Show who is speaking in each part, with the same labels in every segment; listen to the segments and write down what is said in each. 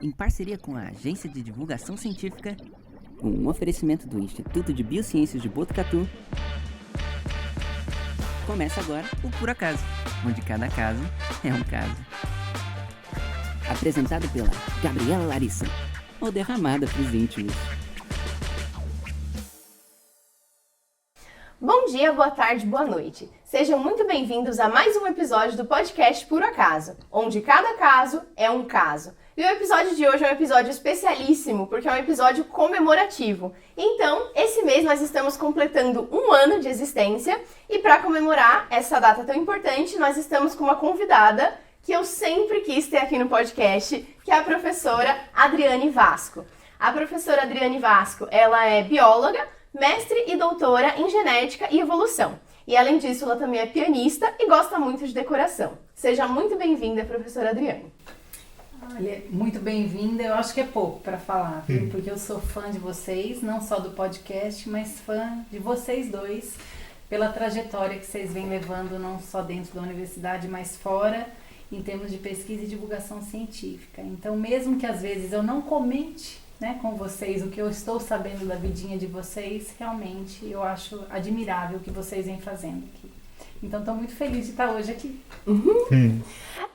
Speaker 1: em parceria com a Agência de Divulgação Científica, um oferecimento do Instituto de Biociências de Botucatu. Começa agora o Por Acaso, onde cada caso é um caso. Apresentado pela Gabriela Larissa, ou derramada pros íntimos.
Speaker 2: Bom dia, boa tarde, boa noite. Sejam muito bem-vindos a mais um episódio do podcast Por Acaso, onde cada caso é um caso. E o episódio de hoje é um episódio especialíssimo, porque é um episódio comemorativo. Então, esse mês nós estamos completando um ano de existência e para comemorar essa data tão importante, nós estamos com uma convidada que eu sempre quis ter aqui no podcast, que é a professora Adriane Vasco. A professora Adriane Vasco, ela é bióloga, mestre e doutora em genética e evolução. E além disso, ela também é pianista e gosta muito de decoração. Seja muito bem-vinda, professora Adriane.
Speaker 3: Olha, muito bem-vinda. Eu acho que é pouco para falar, viu? Porque eu sou fã de vocês, não só do podcast, mas fã de vocês dois, pela trajetória que vocês vêm levando, não só dentro da universidade, mas fora, em termos de pesquisa e divulgação científica. Então, mesmo que às vezes eu não comente, né, com vocês o que eu estou sabendo da vidinha de vocês, realmente eu acho admirável o que vocês vêm fazendo aqui. Então, estou muito feliz de estar hoje aqui.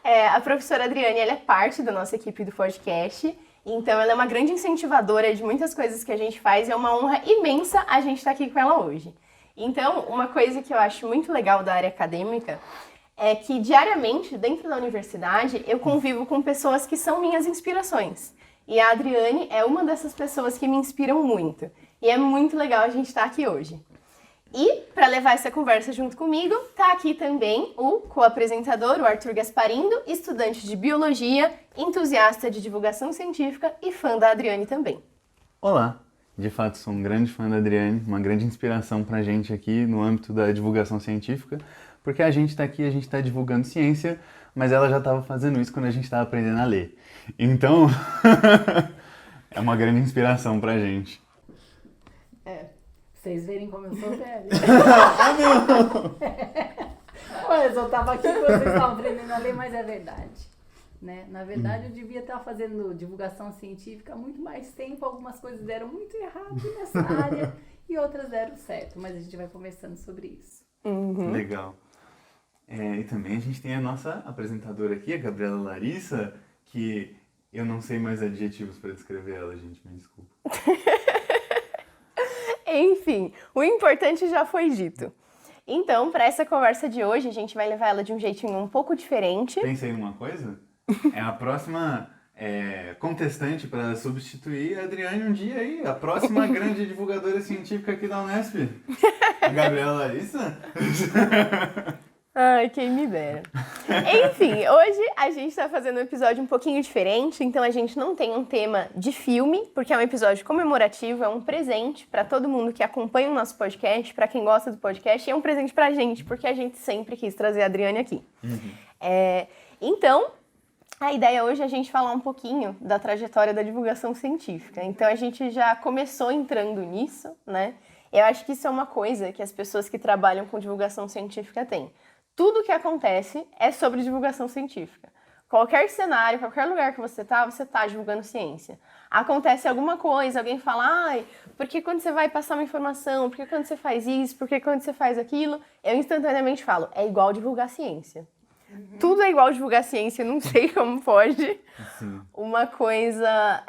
Speaker 2: A professora Adriane, ela é parte da nossa equipe do podcast, então ela é uma grande incentivadora de muitas coisas que a gente faz e é uma honra imensa a gente estar aqui com ela hoje. Então, uma coisa que eu acho muito legal da área acadêmica é que diariamente, dentro da universidade, eu convivo com pessoas que são minhas inspirações. E a Adriane é uma dessas pessoas que me inspiram muito. E é muito legal a gente estar aqui hoje. E, para levar essa conversa junto comigo, está aqui também o co-apresentador, o Arthur Gasparindo, estudante de biologia, entusiasta de divulgação científica e fã da Adriane também.
Speaker 4: Olá! De fato, sou um grande fã da Adriane, uma grande inspiração para a gente aqui no âmbito da divulgação científica, porque a gente está aqui, a gente está divulgando ciência, mas ela já estava fazendo isso quando a gente estava aprendendo a ler. Então, é uma grande inspiração pra gente.
Speaker 3: Vocês verem como eu sou velha. Mas eu tava aqui quando vocês estavam aprendendo a ler, mas é verdade. Né? Na verdade, eu devia estar fazendo divulgação científica há muito mais tempo. Algumas coisas deram muito errado nessa área e outras deram certo. Mas a gente vai conversando sobre isso.
Speaker 4: Legal. E também a gente tem a nossa apresentadora aqui, a Gabriela Larissa, que eu não sei mais adjetivos para descrever ela, gente, me desculpa.
Speaker 2: Enfim, o importante já foi dito. Então, para essa conversa de hoje, a gente vai levar ela de um jeitinho um pouco diferente.
Speaker 4: Pensei numa coisa? É a próxima contestante para substituir a Adriane um dia aí, a próxima grande divulgadora científica aqui da Unesp. Gabriela Larissa?
Speaker 2: Ai, quem me dera. Enfim, hoje a gente tá fazendo um episódio um pouquinho diferente, então a gente não tem um tema de filme, porque é um episódio comemorativo, é um presente para todo mundo que acompanha o nosso podcast, para quem gosta do podcast, e é um presente pra gente, porque a gente sempre quis trazer a Adriane aqui. Então, a ideia hoje é a gente falar um pouquinho da trajetória da divulgação científica. Então, a gente já começou entrando nisso, né? Eu acho que isso é uma coisa que as pessoas que trabalham com divulgação científica têm. Tudo que acontece é sobre divulgação científica. Qualquer cenário, qualquer lugar que você tá divulgando ciência. Acontece alguma coisa, alguém fala, ai, por que quando você vai passar uma informação, por que quando você faz isso, por que quando você faz aquilo, eu instantaneamente falo, é igual divulgar ciência. Tudo é igual divulgar ciência, não sei como pode uma coisa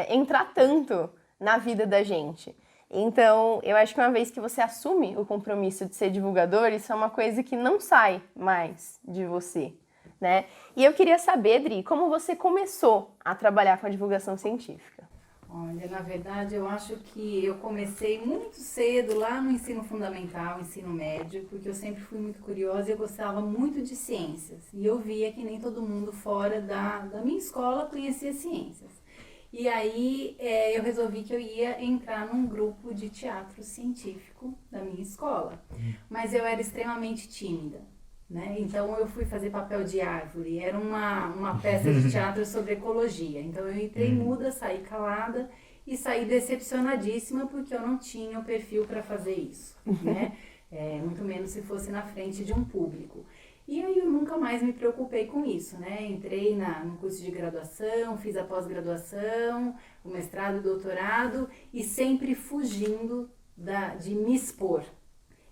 Speaker 2: entrar tanto na vida da gente. Então, eu acho que uma vez que você assume o compromisso de ser divulgador, isso é uma coisa que não sai mais de você, né? E eu queria saber, Dri, como você começou a trabalhar com a divulgação científica?
Speaker 3: Olha, na verdade, eu acho que eu comecei muito cedo, lá no ensino fundamental, ensino médio, porque eu sempre fui muito curiosa e eu gostava muito de ciências. E eu via que nem todo mundo fora da minha escola conhecia ciências. E aí eu resolvi que eu ia entrar num grupo de teatro científico da minha escola. Mas eu era extremamente tímida, né? Então eu fui fazer papel de árvore. Era uma peça de teatro sobre ecologia. Então eu entrei muda, saí calada e saí decepcionadíssima porque eu não tinha o perfil para fazer isso, né? Muito menos se fosse na frente de um público. E aí eu nunca mais me preocupei com isso, né? Entrei no curso de graduação, fiz a pós-graduação, o mestrado e o doutorado, e sempre fugindo de me expor.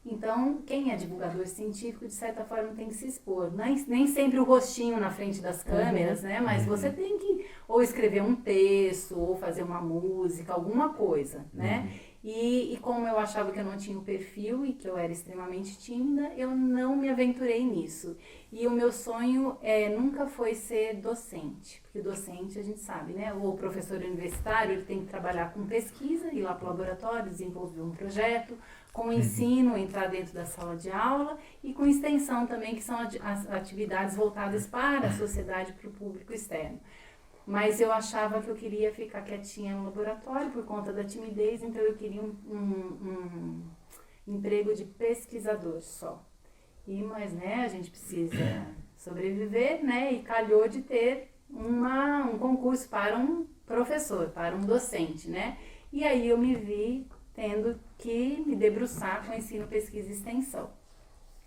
Speaker 3: Então, quem é divulgador científico, de certa forma, tem que se expor. Nem sempre o rostinho na frente das câmeras, né? Mas você tem que ou escrever um texto, ou fazer uma música, alguma coisa, né? E como eu achava que eu não tinha o perfil e que eu era extremamente tímida, eu não me aventurei nisso. E o meu sonho nunca foi ser docente, porque docente a gente sabe, né? O professor universitário ele tem que trabalhar com pesquisa, ir lá para o laboratório, desenvolver um projeto, com ensino, entrar dentro da sala de aula e com extensão também, que são as atividades voltadas para a sociedade, para o público externo. Mas eu achava que eu queria ficar quietinha no laboratório por conta da timidez, então eu queria um emprego de pesquisador só. Mas, né, a gente precisa sobreviver, né, e calhou de ter um concurso para um professor, para um docente, né. E aí eu me vi tendo que me debruçar com ensino, pesquisa e extensão,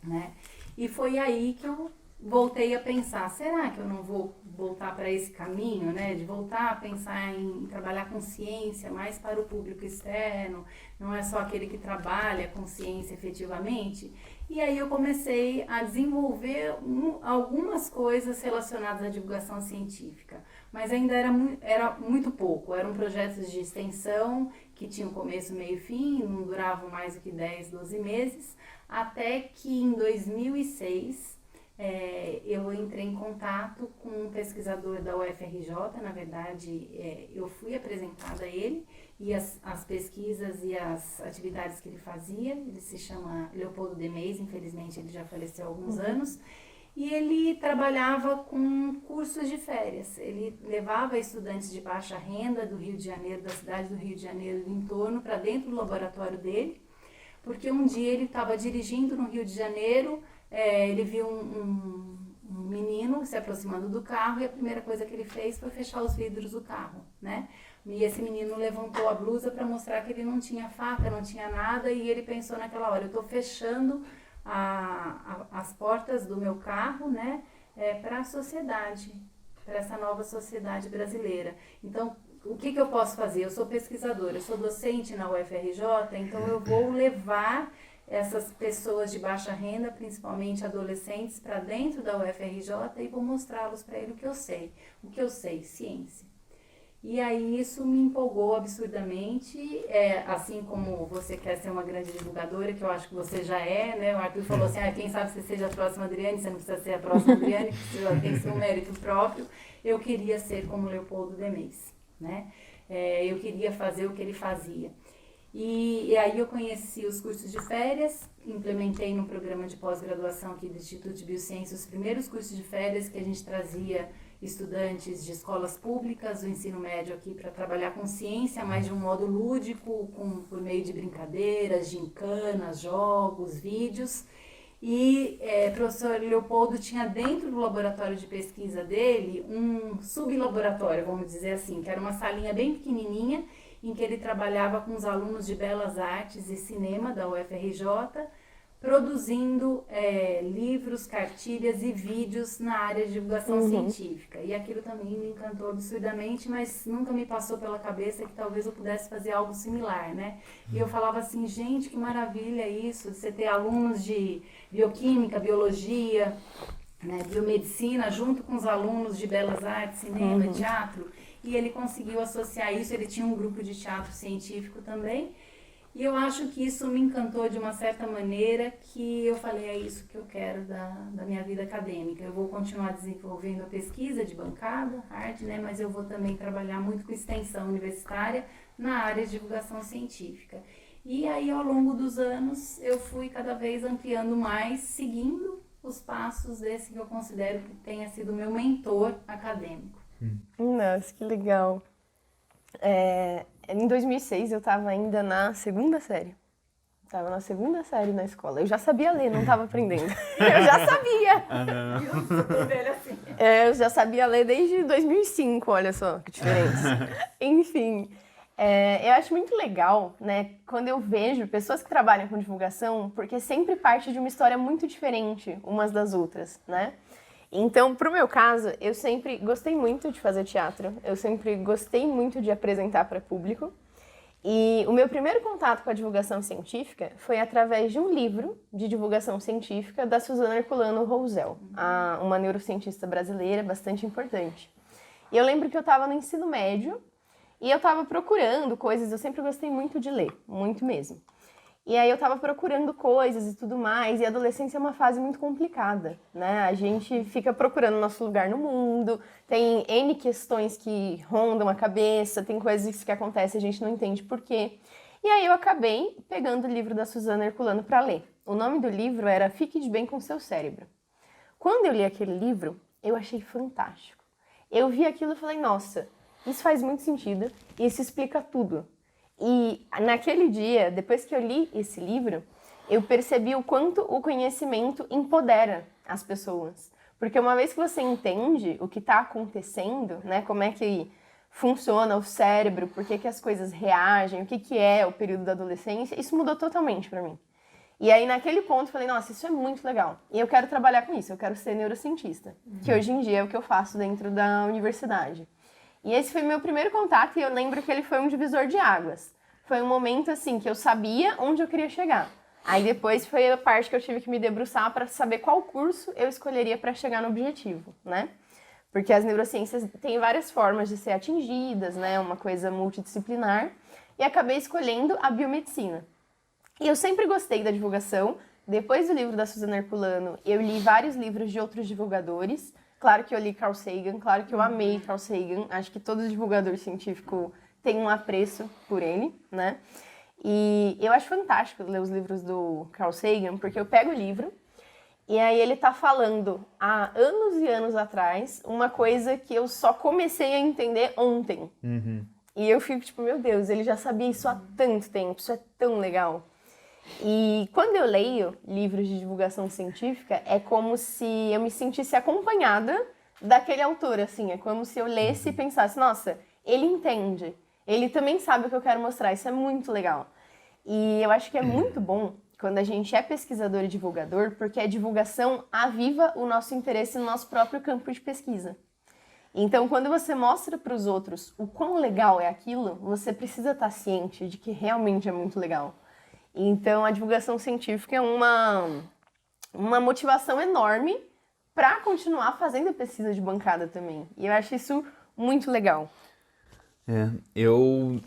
Speaker 3: né. E foi aí que eu voltei a pensar, será que eu não vou voltar para esse caminho, né, de voltar a pensar em trabalhar com ciência mais para o público externo, não é só aquele que trabalha com ciência efetivamente? E aí eu comecei a desenvolver algumas coisas relacionadas à divulgação científica, mas ainda era muito pouco, eram projetos de extensão que tinham começo, meio e fim, não duravam mais do que 10, 12 meses, até que em 2006, eu entrei em contato com um pesquisador da UFRJ, na verdade eu fui apresentada a ele e as pesquisas e as atividades que ele fazia. Ele se chama Leopoldo Demeis, infelizmente ele já faleceu há alguns anos, e ele trabalhava com cursos de férias. Ele levava estudantes de baixa renda do Rio de Janeiro, da cidade do Rio de Janeiro e do entorno, para dentro do laboratório dele, porque um dia ele estava dirigindo no Rio de Janeiro. Ele viu um menino se aproximando do carro e a primeira coisa que ele fez foi fechar os vidros do carro, né? E esse menino levantou a blusa para mostrar que ele não tinha faca, não tinha nada, e ele pensou naquela hora, eu estou fechando as portas do meu carro, né, para a sociedade, para essa nova sociedade brasileira. Então, o que eu posso fazer? Eu sou pesquisadora, eu sou docente na UFRJ, então eu vou levar essas pessoas de baixa renda, principalmente adolescentes, para dentro da UFRJ e vou mostrá-los para ele o que eu sei. O que eu sei? Ciência. E aí isso me empolgou absurdamente, assim como você quer ser uma grande divulgadora, que eu acho que você já é, né? O Arthur falou assim, quem sabe você seja a próxima Adriane, você não precisa ser a próxima Adriane, você tem seu mérito próprio. Eu queria ser como Leopoldo Demeis, né? Eu queria fazer o que ele fazia. E aí eu conheci os cursos de férias, implementei no programa de pós-graduação aqui do Instituto de Biociências os primeiros cursos de férias que a gente trazia estudantes de escolas públicas, do ensino médio aqui para trabalhar com ciência, mas de um modo lúdico, por meio de brincadeiras, gincanas, jogos, vídeos. E o professor Leopoldo tinha dentro do laboratório de pesquisa dele um sublaboratório, vamos dizer assim, que era uma salinha bem pequenininha, em que ele trabalhava com os alunos de Belas Artes e Cinema da UFRJ, produzindo livros, cartilhas e vídeos na área de divulgação científica. E aquilo também me encantou absurdamente, mas nunca me passou pela cabeça que talvez eu pudesse fazer algo similar, né? E eu falava assim, gente, que maravilha isso, de você ter alunos de bioquímica, biologia, né, biomedicina, junto com os alunos de Belas Artes, Cinema, Teatro. E ele conseguiu associar isso, ele tinha um grupo de teatro científico também, e eu acho que isso me encantou de uma certa maneira, que eu falei, é isso que eu quero da minha vida acadêmica. Eu vou continuar desenvolvendo a pesquisa de bancada, arte, né, mas eu vou também trabalhar muito com extensão universitária na área de divulgação científica. E aí, ao longo dos anos, eu fui cada vez ampliando mais, seguindo os passos desse que eu considero que tenha sido meu mentor acadêmico.
Speaker 2: Nossa, que legal. Em 2006 eu estava ainda na segunda série. Estava na segunda série na escola. Eu já sabia ler, não estava aprendendo. Eu já sabia. Eu já sabia ler desde 2005, olha só que diferença. Enfim, Eu acho muito legal, né, quando eu vejo pessoas que trabalham com divulgação, porque sempre parte de uma história muito diferente umas das outras, né? Então, pro meu caso, eu sempre gostei muito de fazer teatro, eu sempre gostei muito de apresentar para público. E o meu primeiro contato com a divulgação científica foi através de um livro de divulgação científica da Suzana Herculano Rousel, uma neurocientista brasileira bastante importante. E eu lembro que eu estava no ensino médio e eu estava procurando coisas, eu sempre gostei muito de ler, muito mesmo. E aí eu estava procurando coisas e tudo mais, e a adolescência é uma fase muito complicada, né? A gente fica procurando nosso lugar no mundo, tem N questões que rondam a cabeça, tem coisas que acontecem e a gente não entende por quê. E aí eu acabei pegando o livro da Suzana Herculano para ler. O nome do livro era Fique de Bem com Seu Cérebro. Quando eu li aquele livro, eu achei fantástico. Eu vi aquilo e falei, nossa, isso faz muito sentido e isso explica tudo. E naquele dia, depois que eu li esse livro, eu percebi o quanto o conhecimento empodera as pessoas. Porque uma vez que você entende o que está acontecendo, né, como é que funciona o cérebro, por que as coisas reagem, o que é o período da adolescência, isso mudou totalmente para mim. E aí, naquele ponto, eu falei, nossa, isso é muito legal. E eu quero trabalhar com isso, eu quero ser neurocientista, que hoje em dia é o que eu faço dentro da universidade. E esse foi meu primeiro contato e eu lembro que ele foi um divisor de águas. Foi um momento, assim, que eu sabia onde eu queria chegar. Aí depois foi a parte que eu tive que me debruçar para saber qual curso eu escolheria para chegar no objetivo, né? Porque as neurociências têm várias formas de ser atingidas, né? Uma coisa multidisciplinar. E acabei escolhendo a biomedicina. E eu sempre gostei da divulgação. Depois do livro da Suzana Herculano, eu li vários livros de outros divulgadores. Claro que eu li Carl Sagan, claro que eu amei Carl Sagan. Acho que todo divulgador científico tem um apreço por ele, né? E eu acho fantástico ler os livros do Carl Sagan, porque eu pego o livro e aí ele tá falando há anos e anos atrás uma coisa que eu só comecei a entender ontem. E eu fico tipo, meu Deus, ele já sabia isso há tanto tempo, isso é tão legal. E quando eu leio livros de divulgação científica, é como se eu me sentisse acompanhada daquele autor, assim. É como se eu lesse e pensasse, nossa, ele entende. Ele também sabe o que eu quero mostrar. Isso é muito legal. E eu acho que é muito bom quando a gente é pesquisador e divulgador, porque a divulgação aviva o nosso interesse no nosso próprio campo de pesquisa. Então, quando você mostra para os outros o quão legal é aquilo, você precisa estar ciente de que realmente é muito legal. Então, a divulgação científica é uma motivação enorme para continuar fazendo a pesquisa de bancada também. E eu acho isso muito legal.
Speaker 4: Eu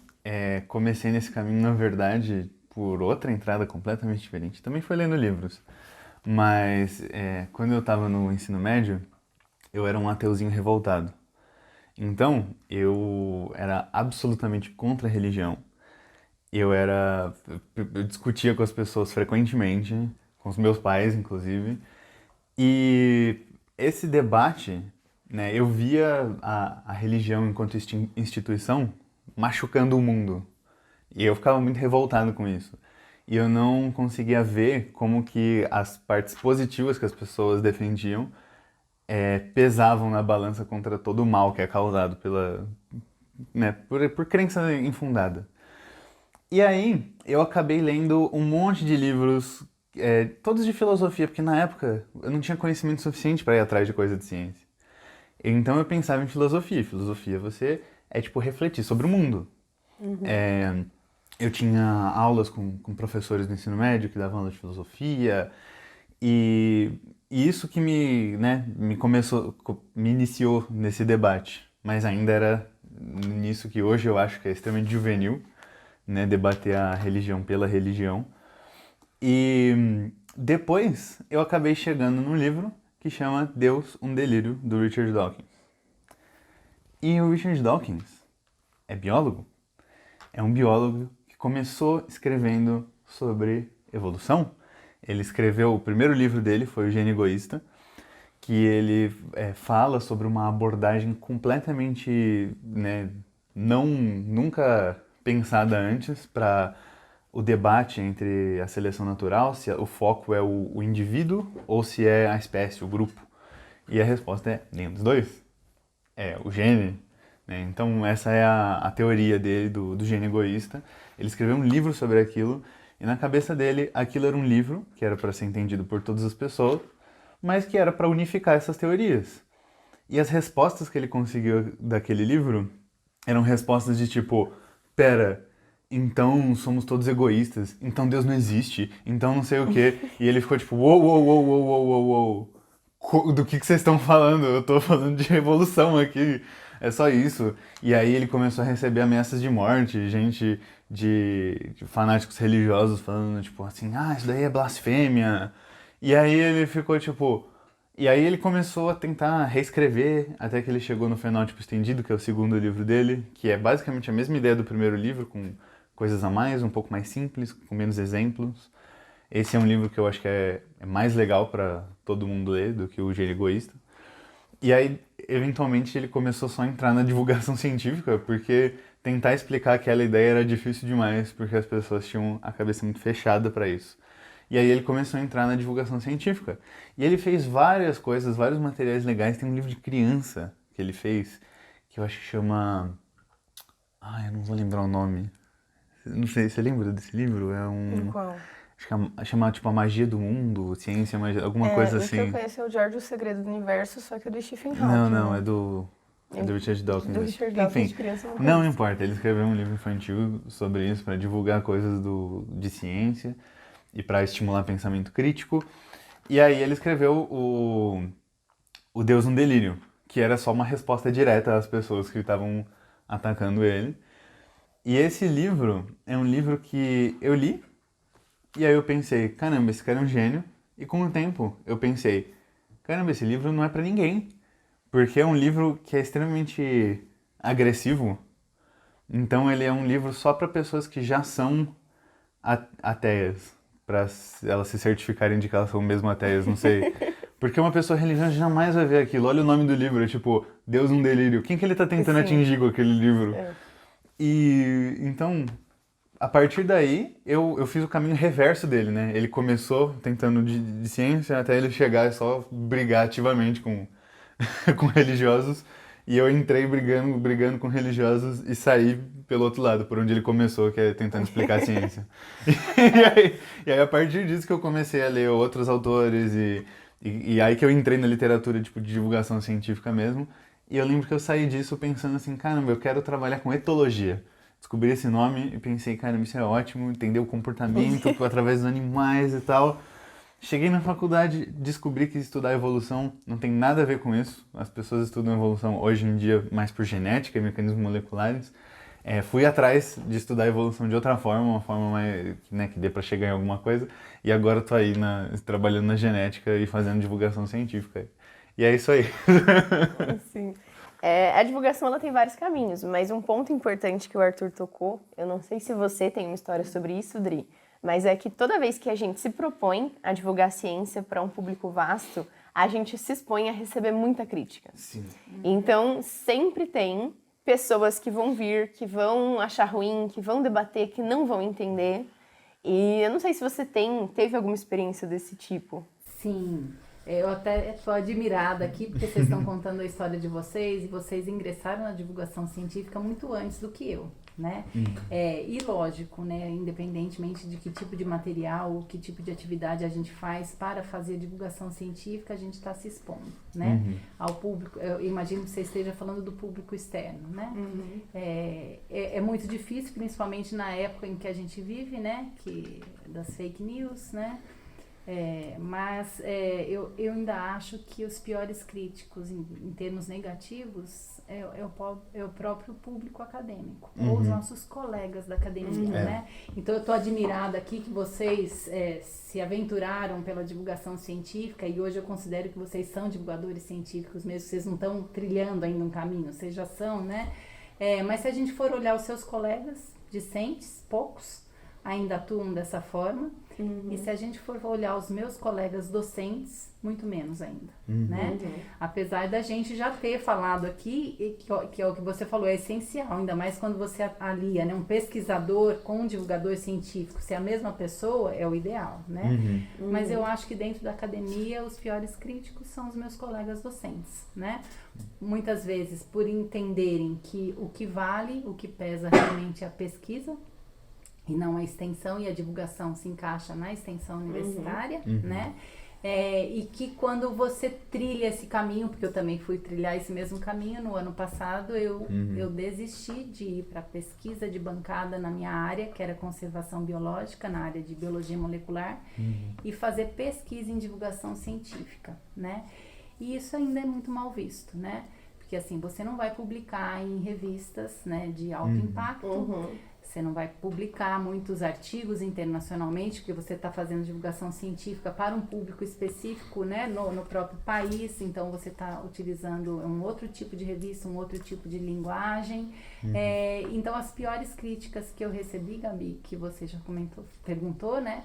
Speaker 4: comecei nesse caminho, na verdade, por outra entrada completamente diferente. Também foi lendo livros. Mas quando eu estava no ensino médio, eu era um ateuzinho revoltado. Então, eu era absolutamente contra a religião. Eu discutia com as pessoas frequentemente, com os meus pais, inclusive. E esse debate, né, eu via a religião enquanto instituição machucando o mundo. E eu ficava muito revoltado com isso. E eu não conseguia ver como que as partes positivas que as pessoas defendiam pesavam na balança contra todo o mal que é causado por crença infundada. E aí, eu acabei lendo um monte de livros, todos de filosofia, porque na época eu não tinha conhecimento suficiente para ir atrás de coisa de ciência. Então eu pensava em filosofia. Filosofia tipo refletir sobre o mundo. Eu tinha aulas com professores do ensino médio que davam aula de filosofia, e isso que me iniciou nesse debate, mas ainda era nisso que hoje eu acho que é extremamente juvenil, né, debater a religião pela religião. E depois eu acabei chegando num livro que chama Deus, um Delírio, do Richard Dawkins. E o Richard Dawkins é biólogo. É um biólogo que começou escrevendo sobre evolução. Ele escreveu, o primeiro livro dele foi O Gênio Egoísta, que ele fala sobre uma abordagem completamente, nunca pensada antes para o debate entre a seleção natural, se o foco é o indivíduo ou se é a espécie, o grupo. E a resposta é nenhum dos dois. É o gene. né? Então essa é a teoria dele do gênio egoísta. Ele escreveu um livro sobre aquilo e na cabeça dele aquilo era um livro que era para ser entendido por todas as pessoas, mas que era para unificar essas teorias. E as respostas que ele conseguiu daquele livro eram respostas de tipo, pera, então somos todos egoístas, então Deus não existe, então não sei o quê. E ele ficou tipo, uou, uou, uou, uou, uou, uou, uou. Do que vocês estão falando? Eu tô falando de revolução aqui, é só isso. E aí ele começou a receber ameaças de morte, gente de fanáticos religiosos falando tipo assim, isso daí é blasfêmia. E aí ele ficou tipo... E aí ele começou a tentar reescrever, até que ele chegou no Fenótipo Estendido, que é o segundo livro dele, que é basicamente a mesma ideia do primeiro livro, com coisas a mais, um pouco mais simples, com menos exemplos. Esse é um livro que eu acho que é mais legal para todo mundo ler do que o Gênio Egoísta. E aí, eventualmente, ele começou só a entrar na divulgação científica, porque tentar explicar aquela ideia era difícil demais, porque as pessoas tinham a cabeça muito fechada para isso. E aí ele começou a entrar na divulgação científica. E ele fez várias coisas, vários materiais legais. Tem um livro de criança que ele fez, que eu acho que chama... eu não vou lembrar o nome. Não sei, você lembra desse livro? É um...
Speaker 2: Qual?
Speaker 4: Acho que chama tipo A Magia do Mundo, Ciência, Magia, alguma coisa assim.
Speaker 2: O que eu conheço é o George, o Segredo do Universo, só que é do Stephen Hawking.
Speaker 4: Não, é do Richard Dawkins.
Speaker 2: Do Richard Dawkins,
Speaker 4: Enfim,
Speaker 2: de criança.
Speaker 4: não importa. Ele escreveu um livro infantil sobre isso, para divulgar coisas de ciência e para estimular pensamento crítico. E aí ele escreveu o Deus no Delírio, que era só uma resposta direta às pessoas que estavam atacando ele. E esse livro é um livro que eu li, e aí eu pensei, caramba, esse cara é um gênio. E com o tempo eu pensei, caramba, esse livro não é pra ninguém. Porque é um livro que é extremamente agressivo. Então ele é um livro só para pessoas que já são ateias. Para elas se certificarem de que elas são mesmo ateias, não sei. Porque uma pessoa religiosa jamais vai ver aquilo. Olha o nome do livro, é tipo, Deus um Delírio. Quem que ele tá tentando atingir com aquele livro? E então, a partir daí, eu fiz o caminho reverso dele, né? Ele começou tentando de ciência até ele chegar e só brigar ativamente com religiosos. E eu entrei brigando com religiosos e saí pelo outro lado, por onde ele começou, que é tentando explicar a ciência. E aí, a partir disso que eu comecei a ler outros autores e aí que eu entrei na literatura tipo, de divulgação científica mesmo. E eu lembro que eu saí disso pensando assim, caramba, eu quero trabalhar com etologia. Descobri esse nome e pensei, caramba, isso é ótimo, entender o comportamento através dos animais e tal. Cheguei na faculdade, descobri que estudar evolução não tem nada a ver com isso. As pessoas estudam evolução hoje em dia mais por genética e mecanismos moleculares. Fui atrás de estudar evolução de outra forma, uma forma mais, né, que dê para chegar em alguma coisa. E agora estou aí trabalhando na genética e fazendo divulgação científica. E é isso aí.
Speaker 2: Sim. A divulgação ela tem vários caminhos, mas um ponto importante que o Arthur tocou, eu não sei se você tem uma história sobre isso, Dri, mas é que toda vez que a gente se propõe a divulgar ciência para um público vasto, a gente se expõe a receber muita crítica.
Speaker 4: Sim.
Speaker 2: Então, sempre tem pessoas que vão vir, que vão achar ruim, que vão debater, que não vão entender. E eu não sei se você teve alguma experiência desse tipo.
Speaker 3: Sim. Eu até estou admirada aqui, porque vocês estão contando a história de vocês e vocês ingressaram na divulgação científica muito antes do que eu, né? E lógico, né? Independentemente de que tipo de material, que tipo de atividade a gente faz para fazer divulgação científica, a gente está se expondo, né? Ao público. Eu imagino que você esteja falando do público externo, né? É muito difícil, principalmente na época em que a gente vive, né? Das fake news, né? Mas eu ainda acho que os piores críticos em termos negativos é o próprio público acadêmico, ou os nossos colegas da academia, né? Então eu estou admirada aqui que vocês se aventuraram pela divulgação científica e hoje eu considero que vocês são divulgadores científicos mesmo, vocês não estão trilhando ainda um caminho, vocês já são, né? Mas se a gente for olhar os seus colegas discentes, poucos, ainda atuam dessa forma. E se a gente for olhar os meus colegas docentes, muito menos ainda, né? Apesar da gente já ter falado aqui, que é o que você falou, é essencial, ainda mais quando você alia, né, um pesquisador com um divulgador científico, se é a mesma pessoa, é o ideal, né? Mas eu acho que dentro da academia, os piores críticos são os meus colegas docentes, né? Muitas vezes por entenderem que o que vale, o que pesa realmente é a pesquisa, e não a extensão, e a divulgação se encaixa na extensão universitária, né? E que quando você trilha esse caminho, porque eu também fui trilhar esse mesmo caminho no ano passado, eu desisti de ir para pesquisa de bancada na minha área, que era conservação biológica, na área de biologia molecular, e fazer pesquisa em divulgação científica, né? E isso ainda é muito mal visto, né? Porque assim, você não vai publicar em revistas, né, de alto impacto, você não vai publicar muitos artigos internacionalmente, porque você está fazendo divulgação científica para um público específico, né, no próprio país, então você está utilizando um outro tipo de revista, um outro tipo de linguagem. Então, as piores críticas que eu recebi, Gabi, que você já perguntou, né,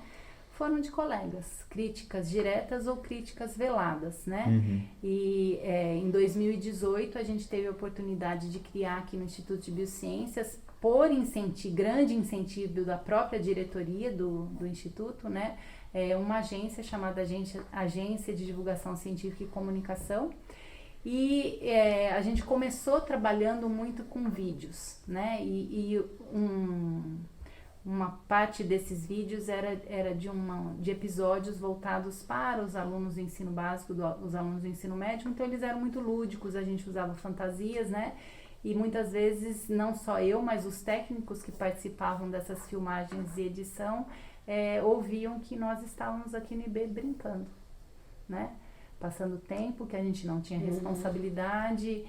Speaker 3: foram de colegas, críticas diretas ou críticas veladas, né? E em 2018 a gente teve a oportunidade de criar aqui no Instituto de Biociências, por grande incentivo da própria diretoria do Instituto, né? Uma agência chamada Agência de Divulgação Científica e Comunicação. E a gente começou trabalhando muito com vídeos, né? Uma parte desses vídeos era de episódios voltados para os alunos do ensino básico, os alunos do ensino médio, então eles eram muito lúdicos, a gente usava fantasias, né? E muitas vezes, não só eu, mas os técnicos que participavam dessas filmagens e edição, ouviam que nós estávamos aqui no IB brincando, né? Passando tempo, que a gente não tinha responsabilidade,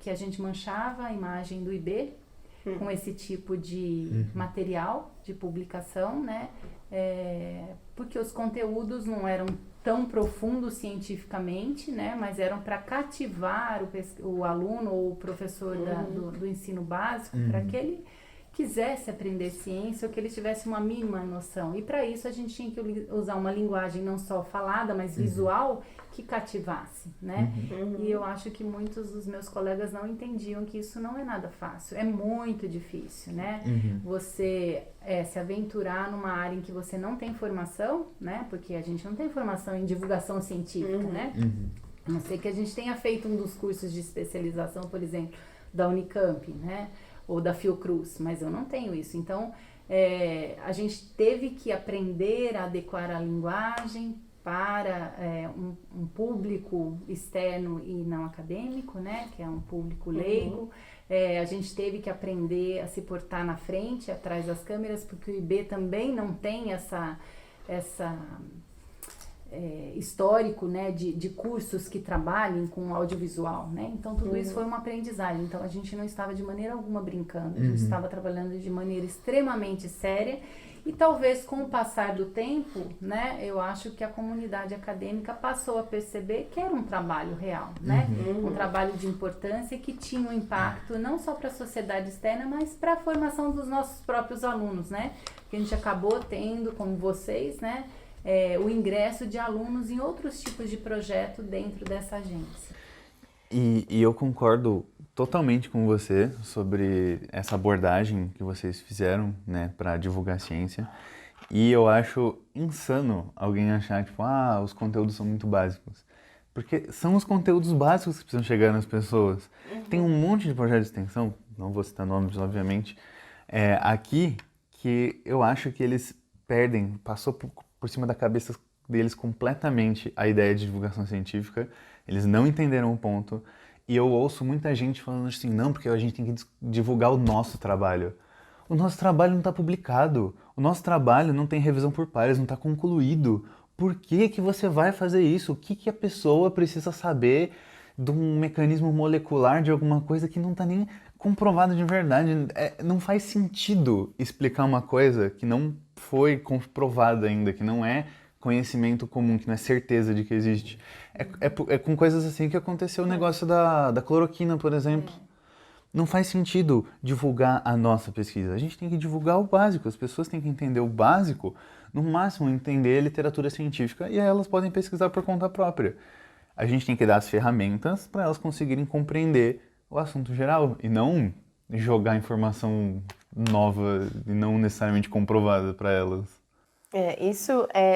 Speaker 3: que a gente manchava a imagem do IB, com esse tipo de material de publicação, né? Porque os conteúdos não eram tão profundos cientificamente, né? Mas eram para cativar o aluno ou o professor do ensino básico, para que ele quisesse aprender ciência ou que ele tivesse uma mínima noção. E para isso a gente tinha que usar uma linguagem não só falada, mas visual, que cativasse, né? E eu acho que muitos dos meus colegas não entendiam que isso não é nada fácil, é muito difícil, né? Você se aventurar numa área em que você não tem formação, né? Porque a gente não tem formação em divulgação científica, né? A não ser que a gente tenha feito um dos cursos de especialização, por exemplo, da Unicamp, né? Ou da Fiocruz, mas eu não tenho isso. Então, a gente teve que aprender a adequar a linguagem para um público externo e não acadêmico, né, que é um público leigo. A gente teve que aprender a se portar na frente, atrás das câmeras, porque o IB também não tem essa histórico, né, de cursos que trabalhem com audiovisual, né? Então tudo isso foi uma aprendizagem. Então a gente não estava de maneira alguma brincando, a gente estava trabalhando de maneira extremamente séria. E talvez com o passar do tempo, né, eu acho que a comunidade acadêmica passou a perceber que era um trabalho real, né? Um trabalho de importância que tinha um impacto não só para a sociedade externa, mas para a formação dos nossos próprios alunos, né? Que a gente acabou tendo, como vocês, né, o ingresso de alunos em outros tipos de projeto dentro dessa agência.
Speaker 4: E eu concordo totalmente com você sobre essa abordagem que vocês fizeram, né, para divulgar a ciência. E eu acho insano alguém achar, tipo, os conteúdos são muito básicos. Porque são os conteúdos básicos que precisam chegar nas pessoas. Tem um monte de projetos de extensão, não vou citar nomes, obviamente, aqui, que eu acho que eles passou por cima da cabeça deles completamente a ideia de divulgação científica. Eles não entenderam o ponto. E eu ouço muita gente falando assim, não, porque a gente tem que divulgar o nosso trabalho. O nosso trabalho não está publicado. O nosso trabalho não tem revisão por pares, não está concluído. Por que que você vai fazer isso? O que que a pessoa precisa saber de um mecanismo molecular de alguma coisa que não está nem comprovado de verdade? Não faz sentido explicar uma coisa que não foi comprovada ainda, que não é conhecimento comum, que não é certeza de que existe. É com coisas assim que aconteceu o negócio da cloroquina, por exemplo. não faz sentido divulgar a nossa pesquisa. A gente tem que divulgar o básico. As pessoas têm que entender o básico, no máximo entender a literatura científica, e aí elas podem pesquisar por conta própria. A gente tem que dar as ferramentas para elas conseguirem compreender o assunto geral e não jogar informação nova e não necessariamente comprovada para elas.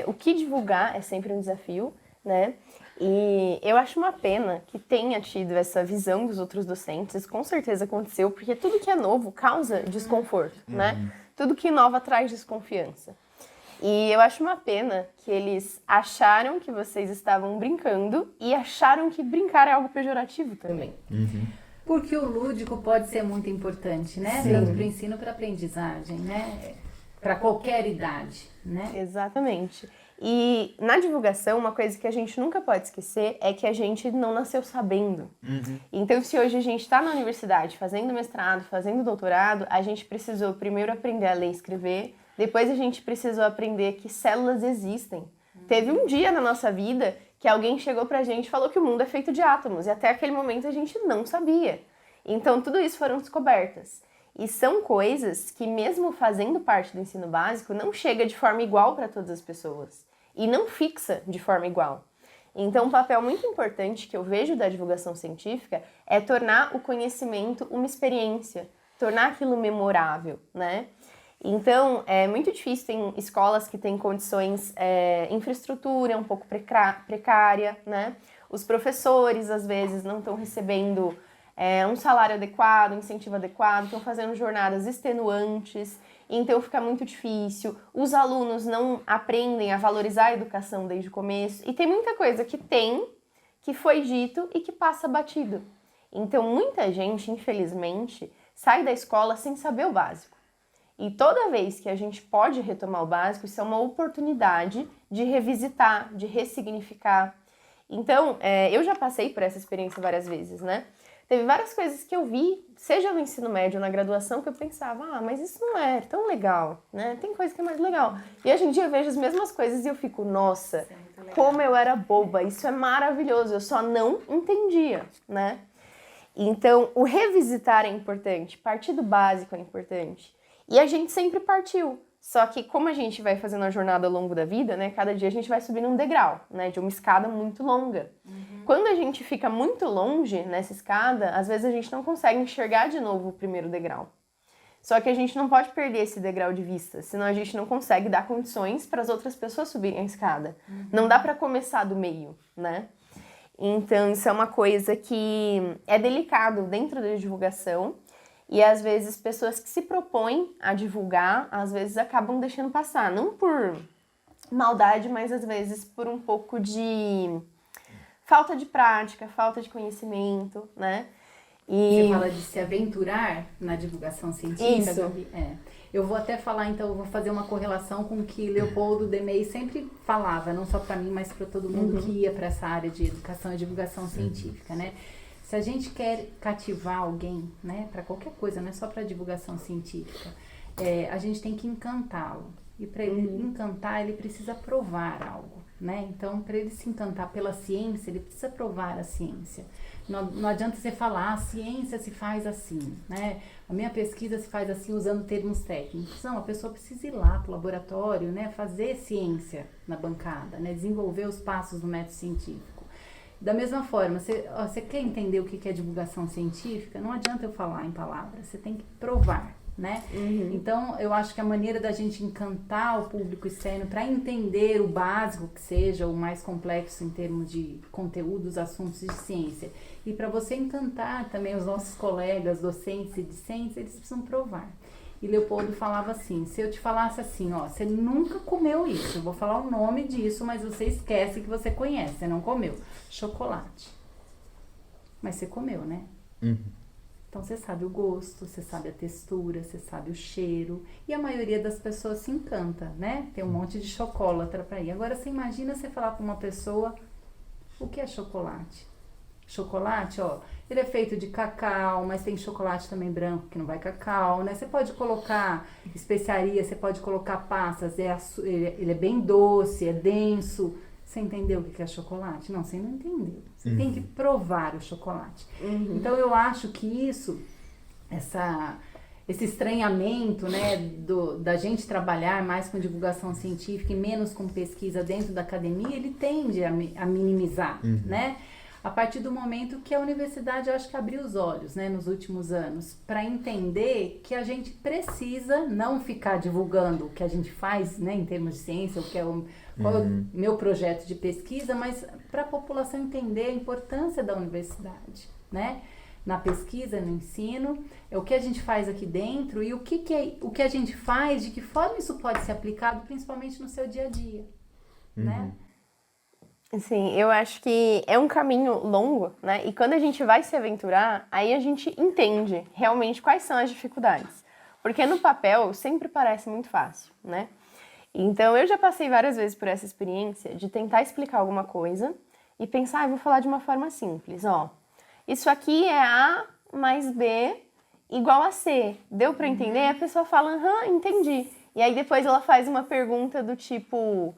Speaker 2: O que divulgar é sempre um desafio, né? E eu acho uma pena que tenha tido essa visão dos outros docentes. Isso com certeza aconteceu, porque tudo que é novo causa desconforto, né? Tudo que inova traz desconfiança. E eu acho uma pena que eles acharam que vocês estavam brincando e acharam que brincar é algo pejorativo também.
Speaker 3: Porque o lúdico pode ser muito importante, né?
Speaker 2: Sim.
Speaker 3: Tanto para o ensino, para a aprendizagem, né? Para qualquer idade, né?
Speaker 2: Exatamente. E na divulgação, uma coisa que a gente nunca pode esquecer é que a gente não nasceu sabendo. Então, se hoje a gente está na universidade fazendo mestrado, fazendo doutorado, a gente precisou primeiro aprender a ler e escrever, depois a gente precisou aprender que células existem. Teve um dia na nossa vida que alguém chegou pra gente e falou que o mundo é feito de átomos, e até aquele momento a gente não sabia. Então, tudo isso foram descobertas. E são coisas que, mesmo fazendo parte do ensino básico, não chega de forma igual para todas as pessoas. E não fixa de forma igual. Então, um papel muito importante que eu vejo da divulgação científica é tornar o conhecimento uma experiência, tornar aquilo memorável, né? Então, é muito difícil, tem escolas que têm condições, infraestrutura um pouco precária, né? Os professores, às vezes, não estão recebendo um salário adequado, um incentivo adequado, estão fazendo jornadas extenuantes, então fica muito difícil. Os alunos não aprendem a valorizar a educação desde o começo, e tem muita coisa que foi dito e que passa batido. Então, muita gente, infelizmente, sai da escola sem saber o básico. E toda vez que a gente pode retomar o básico, isso é uma oportunidade de revisitar, de ressignificar. Então, eu já passei por essa experiência várias vezes, né? Teve várias coisas que eu vi, seja no ensino médio ou na graduação, que eu pensava, mas isso não é tão legal, né? Tem coisa que é mais legal. E hoje em dia eu vejo as mesmas coisas e eu fico, nossa, como eu era boba, isso é maravilhoso, eu só não entendia, né? Então, o revisitar é importante, partir do básico é importante. E a gente sempre partiu. Só que como a gente vai fazendo a jornada ao longo da vida, né? Cada dia a gente vai subindo um degrau, né? De uma escada muito longa. Quando a gente fica muito longe nessa escada, às vezes a gente não consegue enxergar de novo o primeiro degrau. Só que a gente não pode perder esse degrau de vista, senão a gente não consegue dar condições para as outras pessoas subirem a escada. Não dá para começar do meio, né? Então, isso é uma coisa que é delicado dentro da divulgação. E às vezes pessoas que se propõem a divulgar, às vezes acabam deixando passar. Não por maldade, mas às vezes por um pouco de falta de prática, falta de conhecimento, né?
Speaker 3: Você fala de se aventurar na divulgação científica.
Speaker 2: Isso.
Speaker 3: Gabi? Eu vou até falar, então, eu vou fazer uma correlação com o que Leopoldo Demey sempre falava, não só para mim, mas para todo mundo que ia para essa área de educação e divulgação científica, né? Se a gente quer cativar alguém, né, para qualquer coisa, não é só para divulgação científica, a gente tem que encantá-lo. E para ele encantar, ele precisa provar algo, né? Então, para ele se encantar pela ciência, ele precisa provar a ciência. Não adianta você falar, a ciência se faz assim, né? A minha pesquisa se faz assim usando termos técnicos. Não, a pessoa precisa ir lá para o laboratório, né, fazer ciência na bancada, né, desenvolver os passos do método científico. Da mesma forma, você quer entender o que é divulgação científica? Não adianta eu falar em palavras, você tem que provar, né? Então, eu acho que a maneira da gente encantar o público externo para entender o básico que seja, o mais complexo em termos de conteúdos, assuntos de ciência, e para você encantar também os nossos colegas docentes e discentes, eles precisam provar. E Leopoldo falava assim, se eu te falasse assim, você nunca comeu isso, eu vou falar o nome disso, mas você esquece que você conhece, você não comeu. Chocolate. Mas você comeu, né? Então você sabe o gosto, você sabe a textura, você sabe o cheiro. E a maioria das pessoas se encanta, né? Tem um monte de chocolatra pra ir. Agora você imagina você falar pra uma pessoa o que é chocolate. Chocolate, ele é feito de cacau, mas tem chocolate também branco que não vai cacau, né? Você pode colocar especiaria, você pode colocar passas, ele é bem doce, é denso. Você entendeu o que é chocolate? Não, você não entendeu. Você tem que provar o chocolate. Então, eu acho que isso esse estranhamento, né, da gente trabalhar mais com divulgação científica e menos com pesquisa dentro da academia, ele tende a minimizar, né? A partir do momento que a universidade, eu acho que abriu os olhos, né, nos últimos anos, para entender que a gente precisa não ficar divulgando o que a gente faz, né, em termos de ciência, qual é o meu projeto de pesquisa, mas para a população entender a importância da universidade, né? Na pesquisa, no ensino, é o que a gente faz aqui dentro e o que a gente faz, de que forma isso pode ser aplicado, principalmente no seu dia a dia, né?
Speaker 2: Sim, eu acho que é um caminho longo, né? E quando a gente vai se aventurar, aí a gente entende realmente quais são as dificuldades. Porque no papel sempre parece muito fácil, né? Então eu já passei várias vezes por essa experiência de tentar explicar alguma coisa e pensar, vou falar de uma forma simples, ó. Isso aqui é A mais B igual a C. Deu pra entender? E a pessoa fala, entendi. E aí depois ela faz uma pergunta do tipo,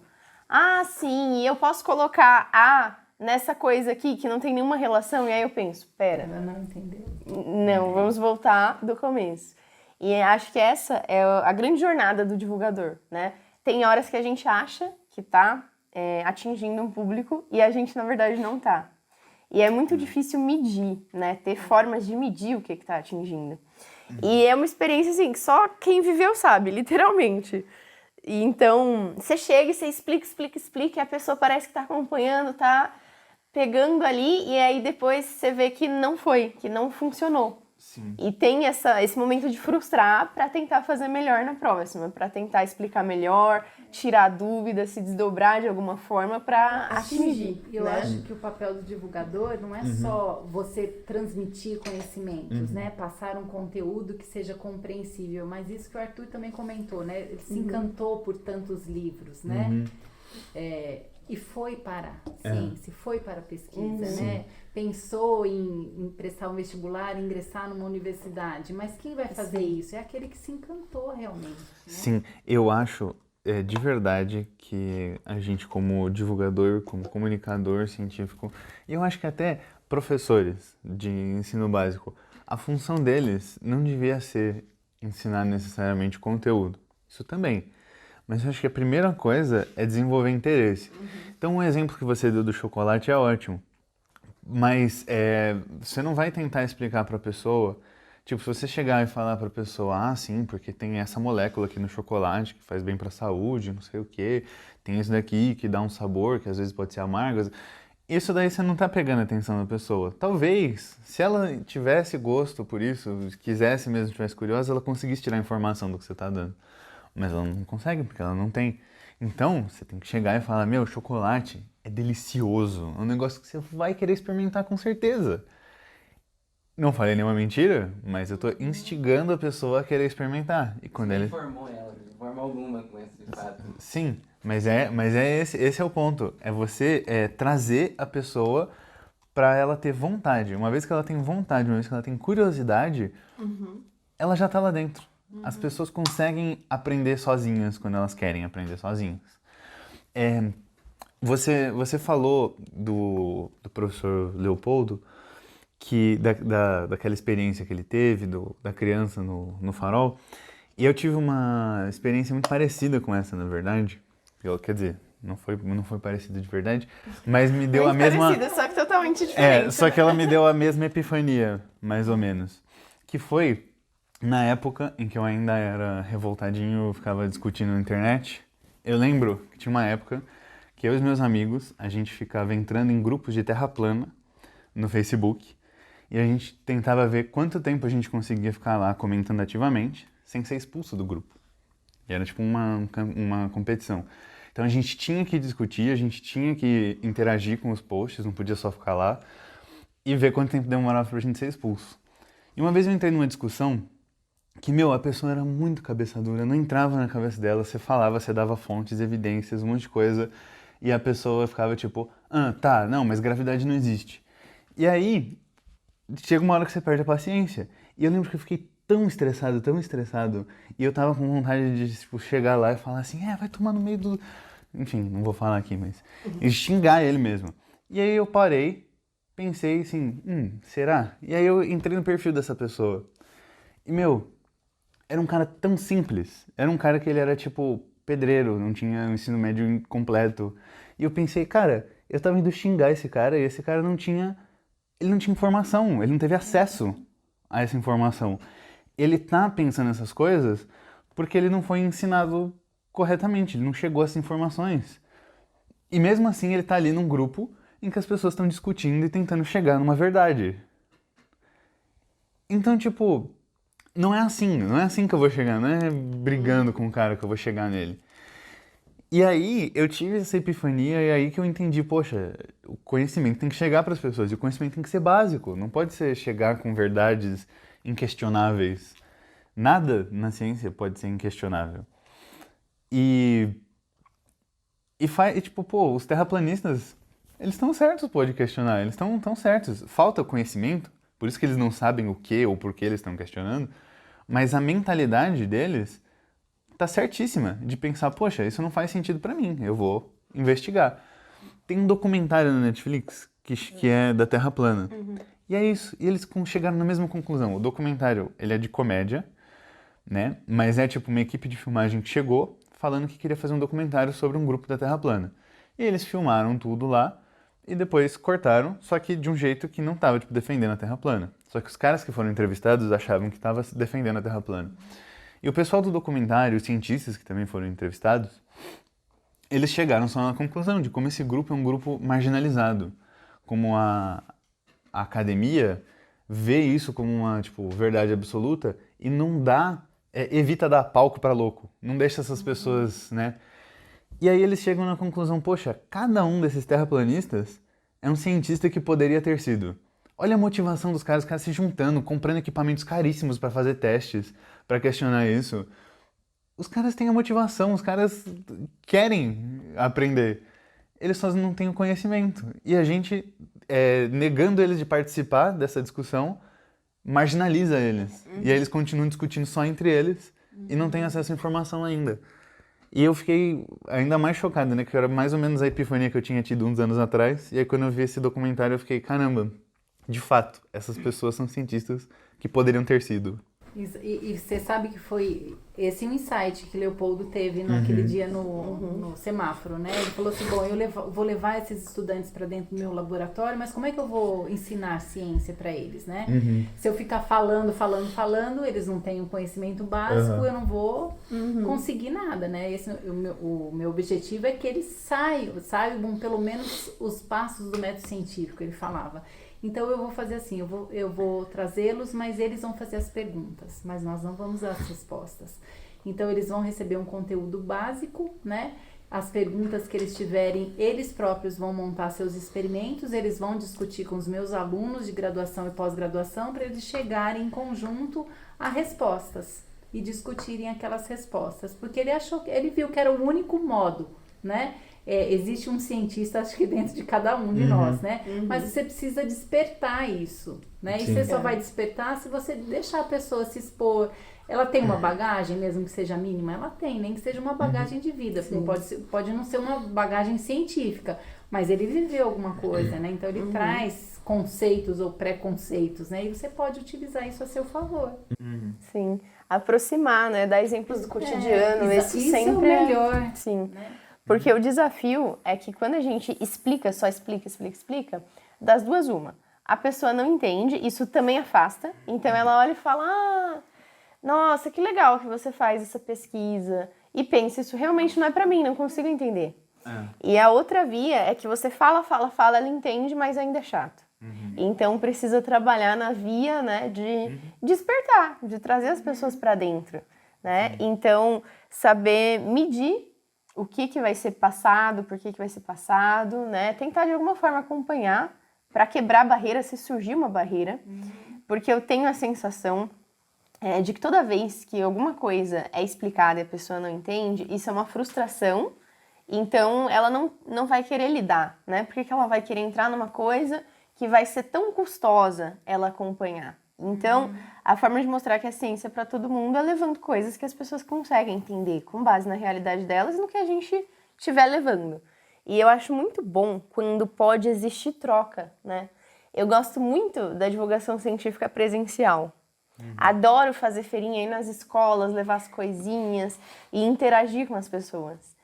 Speaker 2: sim, e eu posso colocar A nessa coisa aqui que não tem nenhuma relação? E aí eu penso, pera.
Speaker 3: Ela não entendeu.
Speaker 2: Não, vamos voltar do começo. E acho que essa é a grande jornada do divulgador, né? Tem horas que a gente acha que tá atingindo um público e a gente, na verdade, não tá. E é muito difícil medir, né? Ter formas de medir o que tá atingindo. E é uma experiência, assim, que só quem viveu sabe, literalmente. E então, você chega e você explica, e a pessoa parece que tá acompanhando, tá pegando ali, e aí depois você vê que não foi, que não funcionou.
Speaker 4: Sim.
Speaker 2: E tem esse momento de frustrar para tentar fazer melhor na próxima, para tentar explicar melhor, tirar dúvidas, se desdobrar de alguma forma para atingir.
Speaker 3: Eu
Speaker 2: né?
Speaker 3: acho que o papel do divulgador não é só você transmitir conhecimentos, né? Passar um conteúdo que seja compreensível, mas isso que o Arthur também comentou, né? Ele se encantou por tantos livros, né? E foi para a ciência, foi para a pesquisa, né? Pensou em prestar um vestibular, ingressar numa universidade, mas quem vai fazer isso? É aquele que se encantou realmente. Né?
Speaker 4: Sim, eu acho de verdade que a gente como divulgador, como comunicador científico, e eu acho que até professores de ensino básico, a função deles não devia ser ensinar necessariamente conteúdo, isso também. Mas eu acho que a primeira coisa é desenvolver interesse. Então, um exemplo que você deu do chocolate é ótimo. Mas você não vai tentar explicar para a pessoa... Tipo, se você chegar e falar para a pessoa, sim, porque tem essa molécula aqui no chocolate que faz bem para a saúde, não sei o quê. Tem isso daqui que dá um sabor, que às vezes pode ser amargo. Isso daí você não está pegando a atenção da pessoa. Talvez, se ela tivesse gosto por isso, quisesse mesmo, estivesse curiosa, ela conseguisse tirar a informação do que você está dando. Mas ela não consegue, porque ela não tem. Então, você tem que chegar e falar, chocolate é delicioso. É um negócio que você vai querer experimentar com certeza. Não falei nenhuma mentira, mas eu tô instigando a pessoa a querer experimentar. E quando
Speaker 1: Você informou ela, de forma alguma com esse fato.
Speaker 4: Sim, mas esse é o ponto. É você trazer a pessoa para ela ter vontade. Uma vez que ela tem vontade, uma vez que ela tem curiosidade, ela já tá lá dentro. As pessoas conseguem aprender sozinhas quando elas querem aprender sozinhas. Você falou do professor Leopoldo, que daquela experiência que ele teve, da criança no farol. E eu tive uma experiência muito parecida com essa, na verdade. Quer dizer, não foi parecida de verdade, mas me deu
Speaker 2: muito
Speaker 4: a mesma...
Speaker 2: parecida, só que totalmente diferente.
Speaker 4: Só que ela me deu a mesma epifania, mais ou menos. Que foi... Na época em que eu ainda era revoltadinho, ficava discutindo na internet, eu lembro que tinha uma época que eu e os meus amigos, a gente ficava entrando em grupos de terra plana no Facebook e a gente tentava ver quanto tempo a gente conseguia ficar lá comentando ativamente sem ser expulso do grupo. E era tipo uma competição. Então a gente tinha que discutir, a gente tinha que interagir com os posts, não podia só ficar lá e ver quanto tempo demorava pra gente ser expulso. E uma vez eu entrei numa discussão que, a pessoa era muito cabeça dura, não entrava na cabeça dela, você falava, você dava fontes, evidências, um monte de coisa, e a pessoa ficava tipo, não, mas gravidade não existe. E aí, chega uma hora que você perde a paciência. E eu lembro que eu fiquei tão estressado, e eu tava com vontade de, chegar lá e falar assim, vai tomar no meio do... Enfim, não vou falar aqui, mas... E xingar ele mesmo. E aí eu parei, pensei assim, será? E aí eu entrei no perfil dessa pessoa. E, era um cara tão simples. Era um cara que ele era, tipo, pedreiro, não tinha um ensino médio completo. E eu pensei, cara, eu tava indo xingar esse cara e esse cara não tinha informação, ele não teve acesso a essa informação. Ele tá pensando nessas coisas porque ele não foi ensinado corretamente, ele não chegou a essas informações. E mesmo assim ele tá ali num grupo em que as pessoas estão discutindo e tentando chegar numa verdade. Então, tipo, não é assim que eu vou chegar, não é brigando com o cara que eu vou chegar nele. E aí eu tive essa epifania e aí que eu entendi, poxa, o conhecimento tem que chegar para as pessoas e o conhecimento tem que ser básico, não pode ser chegar com verdades inquestionáveis. Nada na ciência pode ser inquestionável. E tipo, pô, os terraplanistas, eles estão certos, pode questionar, eles estão certos. Falta conhecimento, por isso que eles não sabem o que ou por que eles estão questionando, mas a mentalidade deles tá certíssima de pensar, poxa, isso não faz sentido pra mim, eu vou investigar. Tem um documentário na Netflix que é da Terra plana. E é isso, e eles chegaram na mesma conclusão. O documentário, ele é de comédia, né? Mas é tipo uma equipe de filmagem que chegou falando que queria fazer um documentário sobre um grupo da Terra plana. E eles filmaram tudo lá e depois cortaram, só que de um jeito que não tava, tipo, defendendo a Terra plana. Só que os caras que foram entrevistados achavam que tava defendendo a Terra plana. E o pessoal do documentário, os cientistas que também foram entrevistados, eles chegaram só na conclusão de como esse grupo é um grupo marginalizado. Como a academia vê isso como uma, tipo, verdade absoluta e não dá, evita dar palco para louco. Não deixa essas pessoas, né? E aí eles chegam na conclusão, poxa, cada um desses terraplanistas é um cientista que poderia ter sido. Olha a motivação dos caras, os caras se juntando, comprando equipamentos caríssimos para fazer testes, para questionar isso. Os caras têm a motivação, os caras querem aprender. Eles só não têm o conhecimento. E a gente, negando eles de participar dessa discussão, marginaliza eles. E aí eles continuam discutindo só entre eles e não têm acesso à informação ainda. E eu fiquei ainda mais chocado, né? Que era mais ou menos a epifania que eu tinha tido uns anos atrás. E aí quando eu vi esse documentário eu fiquei, caramba, de fato, essas pessoas são cientistas que poderiam ter sido.
Speaker 3: E você sabe que foi esse um insight que Leopoldo teve naquele dia no semáforo, né? Ele falou assim, bom, eu vou levar esses estudantes para dentro do meu laboratório, mas como é que eu vou ensinar ciência para eles, né? Se eu ficar falando, eles não têm um conhecimento básico, eu não vou conseguir nada, né? O meu objetivo é que eles saibam pelo menos os passos do método científico, ele falava. Então eu vou fazer assim, eu vou trazê-los, mas eles vão fazer as perguntas, mas nós não vamos dar as respostas. Então eles vão receber um conteúdo básico, né? As perguntas que eles tiverem, eles próprios vão montar seus experimentos, eles vão discutir com os meus alunos de graduação e pós-graduação para eles chegarem em conjunto a respostas e discutirem aquelas respostas, porque ele viu que era o único modo, né? Existe um cientista, acho que dentro de cada um de nós, né? Mas você precisa despertar isso, né? E você só vai despertar se você deixar a pessoa se expor. Ela tem uma bagagem, mesmo que seja mínima? Ela tem, nem que seja uma bagagem de vida. Pode não ser uma bagagem científica, mas ele viveu alguma coisa, né? Então ele traz conceitos ou preconceitos, né? E você pode utilizar isso a seu favor.
Speaker 2: Sim. Aproximar, né? Dar exemplos do cotidiano. Isso sempre
Speaker 3: é o melhor.
Speaker 2: Sim.
Speaker 3: Né?
Speaker 2: Porque o desafio é que quando a gente só explica, das duas uma. A pessoa não entende, isso também afasta. Então ela olha e fala, nossa, que legal que você faz essa pesquisa. E pensa, isso realmente não é pra mim, não consigo entender. E a outra via é que você fala, ela entende, mas ainda é chato. Então precisa trabalhar na via, né, de despertar, de trazer as pessoas pra dentro, né? Então saber medir o que vai ser passado, por que vai ser passado, né? Tentar de alguma forma acompanhar para quebrar a barreira se surgir uma barreira, porque eu tenho a sensação de que toda vez que alguma coisa é explicada e a pessoa não entende, isso é uma frustração, então ela não vai querer lidar, né? Porque que ela vai querer entrar numa coisa que vai ser tão custosa ela acompanhar. Então, a forma de mostrar que a ciência é para todo mundo é levando coisas que as pessoas conseguem entender, com base na realidade delas e no que a gente estiver levando. E eu acho muito bom quando pode existir troca, né? Eu gosto muito da divulgação científica presencial. Adoro fazer feirinha, ir nas escolas, levar as coisinhas e interagir com as pessoas.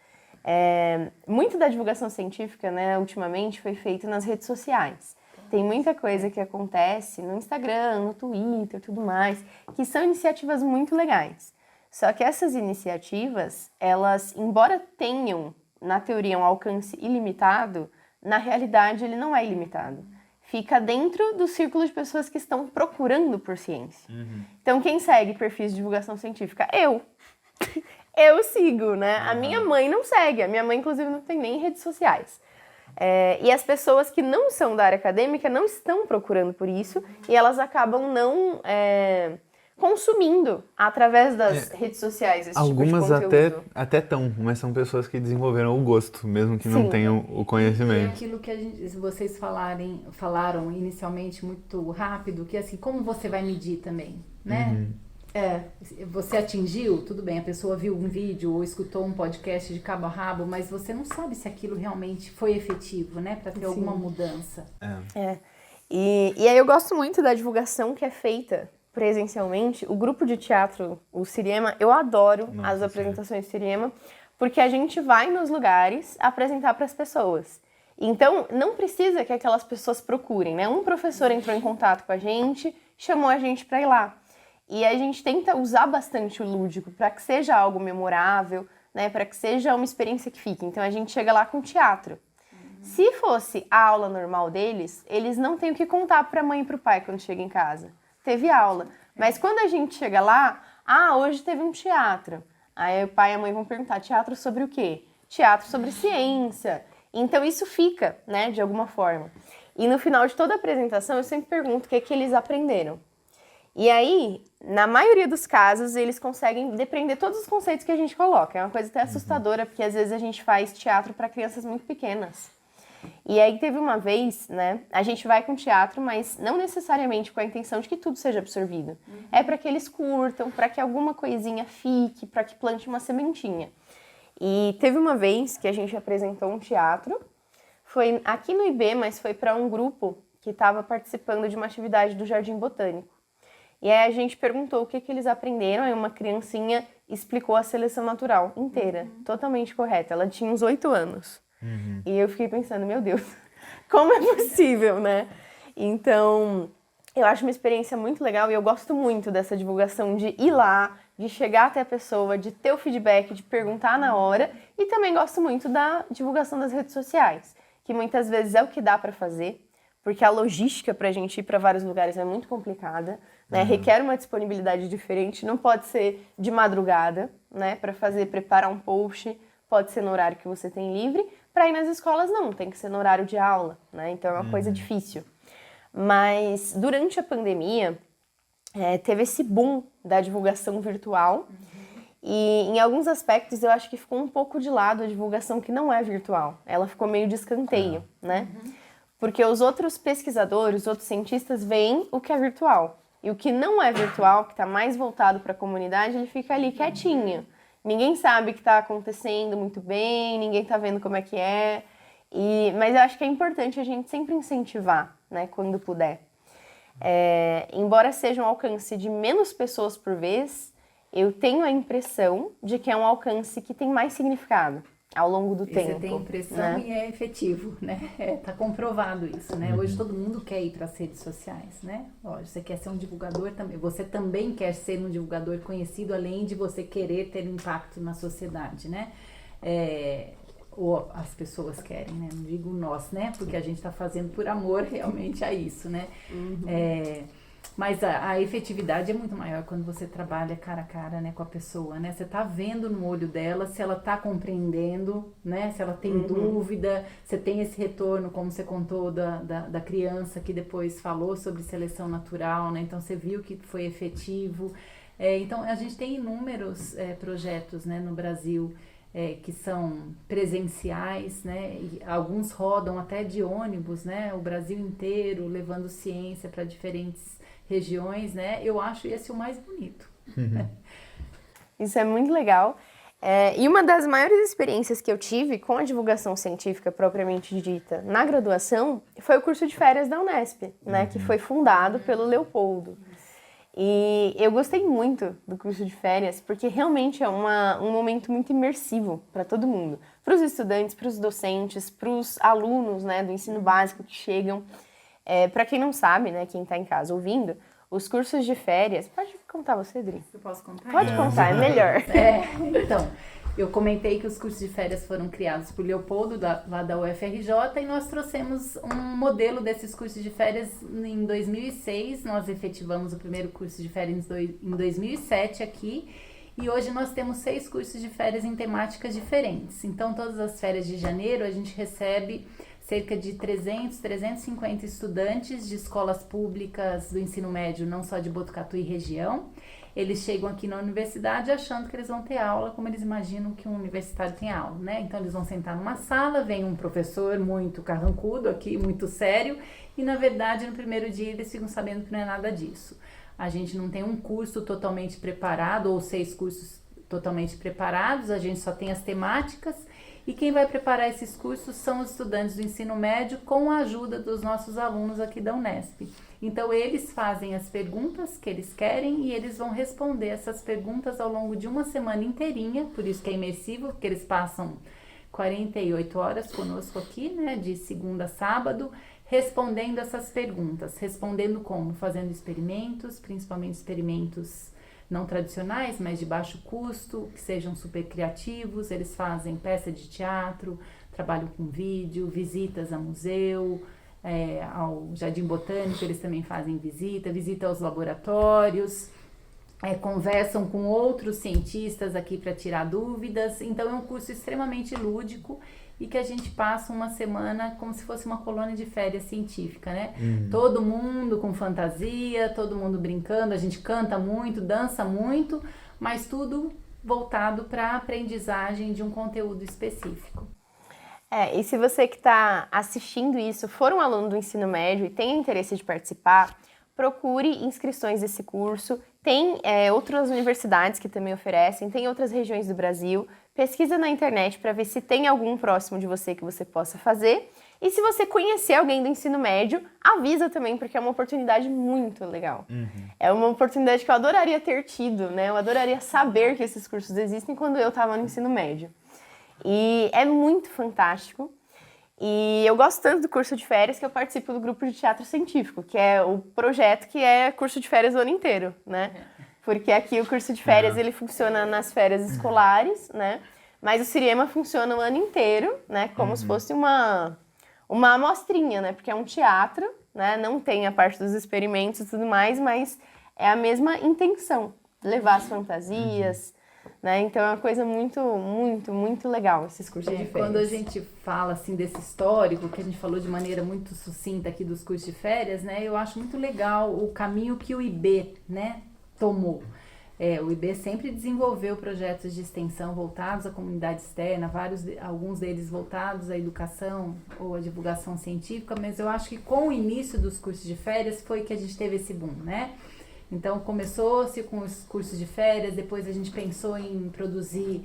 Speaker 2: Muito da divulgação científica, né, ultimamente, foi feita nas redes sociais. Tem muita coisa que acontece no Instagram, no Twitter e tudo mais, que são iniciativas muito legais. Só que essas iniciativas, elas, embora tenham, na teoria, um alcance ilimitado, na realidade ele não é ilimitado. Fica dentro do círculo de pessoas que estão procurando por ciência. Então, quem segue perfis de divulgação científica? Eu. Eu sigo, né? A minha mãe não segue. A minha mãe, inclusive, não tem nem redes sociais. E as pessoas que não são da área acadêmica não estão procurando por isso e elas acabam não consumindo através das redes sociais esse
Speaker 4: Algumas
Speaker 2: tipo de conteúdo.
Speaker 4: até estão, mas são pessoas que desenvolveram o gosto, mesmo que não tenham o
Speaker 3: E
Speaker 4: conhecimento.
Speaker 3: aquilo que vocês falaram inicialmente muito rápido, que assim, como você vai medir também, né? Você atingiu, tudo bem, a pessoa viu um vídeo ou escutou um podcast de cabo a rabo, mas você não sabe se aquilo realmente foi efetivo, né? Para ter alguma mudança.
Speaker 2: E aí eu gosto muito da divulgação que é feita presencialmente. O grupo de teatro, o Ciriema, eu adoro as apresentações de Ciriema, porque a gente vai nos lugares apresentar para as pessoas. Então, não precisa que aquelas pessoas procurem, né? Um professor entrou em contato com a gente, chamou a gente para ir lá. E a gente tenta usar bastante o lúdico para que seja algo memorável, né? Para que seja uma experiência que fique. Então, a gente chega lá com teatro. Se fosse a aula normal deles, eles não têm o que contar para a mãe e para o pai quando chega em casa. Teve aula. Mas quando a gente chega lá, hoje teve um teatro. Aí o pai e a mãe vão perguntar, teatro sobre o quê? Teatro sobre ciência. Então isso fica, né, de alguma forma. E no final de toda a apresentação eu sempre pergunto o que é que eles aprenderam. E aí, na maioria dos casos, eles conseguem depreender todos os conceitos que a gente coloca. É uma coisa até assustadora, porque às vezes a gente faz teatro para crianças muito pequenas. E aí teve uma vez, né, a gente vai com teatro, mas não necessariamente com a intenção de que tudo seja absorvido. É para que eles curtam, para que alguma coisinha fique, para que plante uma sementinha. E teve uma vez que a gente apresentou um teatro, foi aqui no IB, mas foi para um grupo que estava participando de uma atividade do Jardim Botânico. E aí a gente perguntou o que eles aprenderam, aí uma criancinha explicou a seleção natural inteira, totalmente correta. Ela tinha uns 8 anos. E eu fiquei pensando, meu Deus, como é possível, né? Então, eu acho uma experiência muito legal e eu gosto muito dessa divulgação de ir lá, de chegar até a pessoa, de ter o feedback, de perguntar na hora. E também gosto muito da divulgação das redes sociais, que muitas vezes é o que dá para fazer, porque a logística para a gente ir para vários lugares é muito complicada, né? Requer uma disponibilidade diferente, não pode ser de madrugada, né? Para preparar um post, pode ser no horário que você tem livre. Para ir nas escolas, não, tem que ser no horário de aula, né? Então é uma coisa difícil. Mas durante a pandemia, teve esse boom da divulgação virtual. E em alguns aspectos eu acho que ficou um pouco de lado a divulgação que não é virtual. Ela ficou meio de escanteio, né? Porque os outros pesquisadores, os outros cientistas veem o que é virtual. E o que não é virtual, que está mais voltado para a comunidade, ele fica ali quietinho. Ninguém sabe o que está acontecendo muito bem, ninguém está vendo como é que é. Mas eu acho que é importante a gente sempre incentivar, né, quando puder. Embora seja um alcance de menos pessoas por vez, eu tenho a impressão de que é um alcance que tem mais significado ao longo do tempo.
Speaker 3: Você tem impressão,
Speaker 2: né?
Speaker 3: E é efetivo, né? Tá comprovado isso, né? Hoje todo mundo quer ir para as redes sociais, né? Lógico, você quer ser um divulgador também. Você também quer ser um divulgador conhecido, além de você querer ter impacto na sociedade, né? Ou as pessoas querem, né? Não digo nós, né? Porque a gente está fazendo por amor realmente a isso, né? Mas a efetividade é muito maior quando você trabalha cara a cara, né, com a pessoa, né? Você tá vendo no olho dela se ela tá compreendendo, né? Se ela tem dúvida, você tem esse retorno, como você contou da criança que depois falou sobre seleção natural, né? Então você viu que foi efetivo. Então a gente tem inúmeros projetos, né, no Brasil que são presenciais, né? E alguns rodam até de ônibus, né? O Brasil inteiro levando ciência para diferentes regiões, né? Eu acho esse o mais bonito.
Speaker 2: Isso é muito legal. E uma das maiores experiências que eu tive com a divulgação científica propriamente dita na graduação foi o curso de férias da Unesp, né? Que foi fundado pelo Leopoldo. E eu gostei muito do curso de férias, porque realmente é um momento muito imersivo para todo mundo. Para os estudantes, para os docentes, para os alunos, né, do ensino básico que chegam. Para quem não sabe, né, quem está em casa ouvindo, os cursos de férias... Pode contar você, Adri?
Speaker 3: Eu posso contar?
Speaker 2: Pode contar, é melhor.
Speaker 3: Então, eu comentei que os cursos de férias foram criados por Leopoldo, lá da UFRJ, e nós trouxemos um modelo desses cursos de férias em 2006. Nós efetivamos o primeiro curso de férias em 2007 aqui, e hoje nós temos 6 cursos de férias em temáticas diferentes. Então, todas as férias de janeiro, a gente recebe cerca de 350 estudantes de escolas públicas do ensino médio, não só de Botucatu e região. Eles chegam aqui na universidade achando que eles vão ter aula como eles imaginam que um universitário tem aula, né? Então, eles vão sentar numa sala, vem um professor muito carrancudo aqui, muito sério, e, na verdade, no primeiro dia eles ficam sabendo que não é nada disso. A gente não tem um curso totalmente preparado, ou 6 cursos totalmente preparados, a gente só tem as temáticas, e quem vai preparar esses cursos são os estudantes do ensino médio com a ajuda dos nossos alunos aqui da Unesp. Então, eles fazem as perguntas que eles querem e eles vão responder essas perguntas ao longo de uma semana inteirinha, por isso que é imersivo, porque eles passam 48 horas conosco aqui, né, de segunda a sábado, respondendo essas perguntas. Respondendo como? Fazendo experimentos, principalmente experimentos não tradicionais, mas de baixo custo, que sejam super criativos. Eles fazem peça de teatro, trabalham com vídeo, visitas a museu, ao Jardim Botânico eles também fazem visita aos laboratórios, conversam com outros cientistas aqui para tirar dúvidas. Então é um curso extremamente lúdico e que a gente passa uma semana como se fosse uma colônia de férias científica, né? Todo mundo com fantasia, todo mundo brincando, a gente canta muito, dança muito, mas tudo voltado para a aprendizagem de um conteúdo específico.
Speaker 2: E se você que está assistindo isso for um aluno do ensino médio e tem interesse de participar, procure inscrições desse curso. Tem outras universidades que também oferecem, tem outras regiões do Brasil. Pesquisa na internet para ver se tem algum próximo de você que você possa fazer. E se você conhecer alguém do ensino médio, avisa também, porque é uma oportunidade muito legal. É uma oportunidade que eu adoraria ter tido, né? Eu adoraria saber que esses cursos existem quando eu estava no ensino médio. E é muito fantástico. E eu gosto tanto do curso de férias que eu participo do grupo de teatro científico, que é o projeto que é curso de férias o ano inteiro, né? Porque aqui o curso de férias ele funciona nas férias escolares, né? Mas o Ciriema funciona o ano inteiro, né? Como se fosse uma amostrinha, né? Porque é um teatro, né? Não tem a parte dos experimentos e tudo mais, mas é a mesma intenção, levar as fantasias, né? Então é uma coisa muito, muito, muito legal esses cursos de férias.
Speaker 3: Quando a gente fala assim desse histórico, que a gente falou de maneira muito sucinta aqui dos cursos de férias, né? Eu acho muito legal o caminho que o IB, né, tomou. O IB sempre desenvolveu projetos de extensão voltados à comunidade externa, alguns deles voltados à educação ou à divulgação científica, mas eu acho que com o início dos cursos de férias foi que a gente teve esse boom, né? Então, começou-se com os cursos de férias, depois a gente pensou em produzir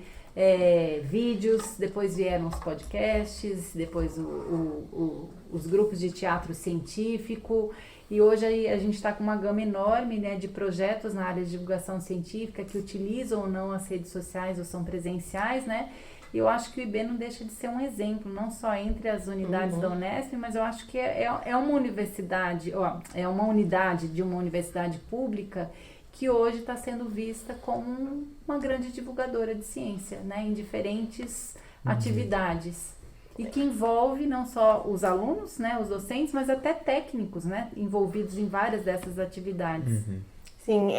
Speaker 3: vídeos, depois vieram os podcasts, depois os grupos de teatro científico, e hoje a gente está com uma gama enorme, né, de projetos na área de divulgação científica que utilizam ou não as redes sociais ou são presenciais, né? E eu acho que o IB não deixa de ser um exemplo, não só entre as unidades da Unesp, mas eu acho que é uma universidade, é uma unidade de uma universidade pública que hoje está sendo vista como uma grande divulgadora de ciência, né, em diferentes atividades. E que envolve não só os alunos, né, os docentes, mas até técnicos, né, envolvidos em várias dessas atividades.
Speaker 2: Sim,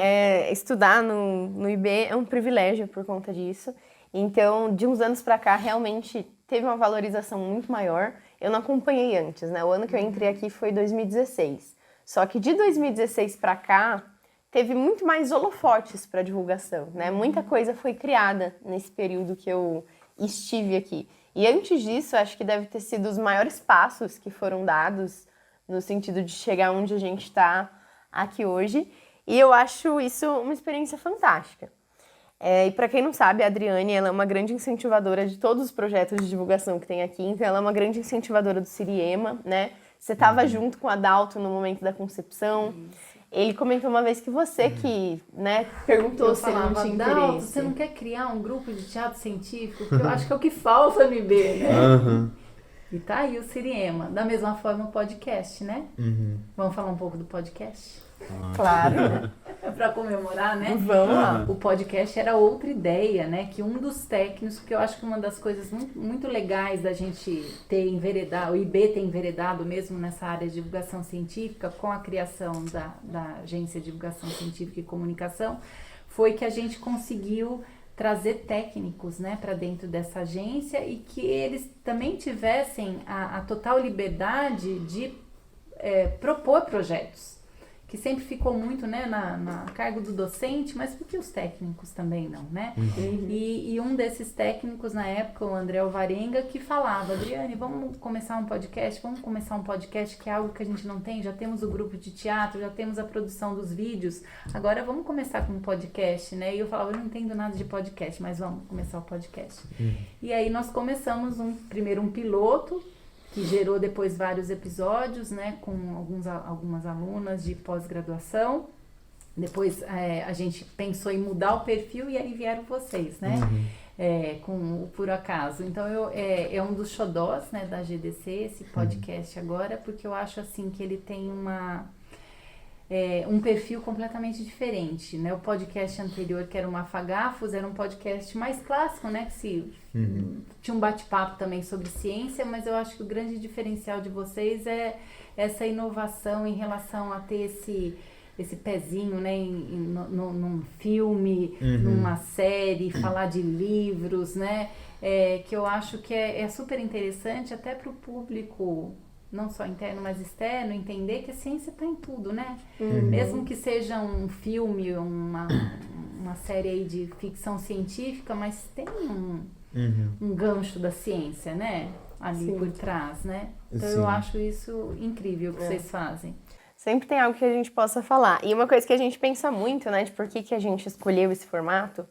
Speaker 2: estudar no IB é um privilégio por conta disso. Então, de uns anos para cá, realmente teve uma valorização muito maior. Eu não acompanhei antes, né? O ano que eu entrei aqui foi 2016. Só que de 2016 para cá, teve muito mais holofotes para divulgação, né? Muita coisa foi criada nesse período que eu estive aqui. E antes disso, acho que deve ter sido os maiores passos que foram dados no sentido de chegar onde a gente está aqui hoje. E eu acho isso uma experiência fantástica. E para quem não sabe, a Adriane ela é uma grande incentivadora de todos os projetos de divulgação que tem aqui, então ela é uma grande incentivadora do Ciriema, né? Você estava junto com a Dalton no momento da concepção. Ele comentou uma vez que você que, né, perguntou se ele não tinha interesse.
Speaker 3: Você não quer criar um grupo de teatro científico? Porque eu acho que é o que falta no IB, né? E tá aí o Siriema. Da mesma forma o podcast, né? Vamos falar um pouco do podcast?
Speaker 2: Claro.
Speaker 3: Para comemorar, né?
Speaker 2: Vamos lá.
Speaker 3: O podcast era outra ideia, né? Que um dos técnicos, que eu acho que uma das coisas muito legais da gente ter enveredado, o IB ter enveredado mesmo nessa área de divulgação científica, com a criação da Agência de Divulgação Científica e Comunicação, foi que a gente conseguiu trazer técnicos, né, para dentro dessa agência e que eles também tivessem a total liberdade de propor projetos, que sempre ficou muito, né, na cargo do docente, mas por que os técnicos também não, né? E um desses técnicos na época, o André Alvarenga, que falava, Adriane, vamos começar um podcast que é algo que a gente não tem, já temos o grupo de teatro, já temos a produção dos vídeos, agora vamos começar com um podcast, né? E eu falava, eu não entendo nada de podcast, mas vamos começar o podcast. E aí nós começamos primeiro um piloto, que gerou depois vários episódios, né, com algumas alunas de pós-graduação. Depois a gente pensou em mudar o perfil e aí vieram vocês, né, com o Por Acaso. Então, é um dos xodós, né, da GDC, esse podcast agora, porque eu acho, assim, que ele tem um perfil completamente diferente, né? O podcast anterior, que era o Mafagafos, era um podcast mais clássico, né? Que tinha um bate-papo também sobre ciência, mas eu acho que o grande diferencial de vocês é essa inovação em relação a ter esse pezinho, né? Num filme, numa série, falar de livros, né? Que eu acho que é super interessante até para o público, não só interno, mas externo, entender que a ciência está em tudo, né? Mesmo que seja um filme, uma série aí de ficção científica, mas tem um gancho da ciência, né? Ali por trás, né? Então eu acho isso incrível que vocês fazem.
Speaker 2: Sempre tem algo que a gente possa falar. E uma coisa que a gente pensa muito, né, de por que a gente escolheu esse formato,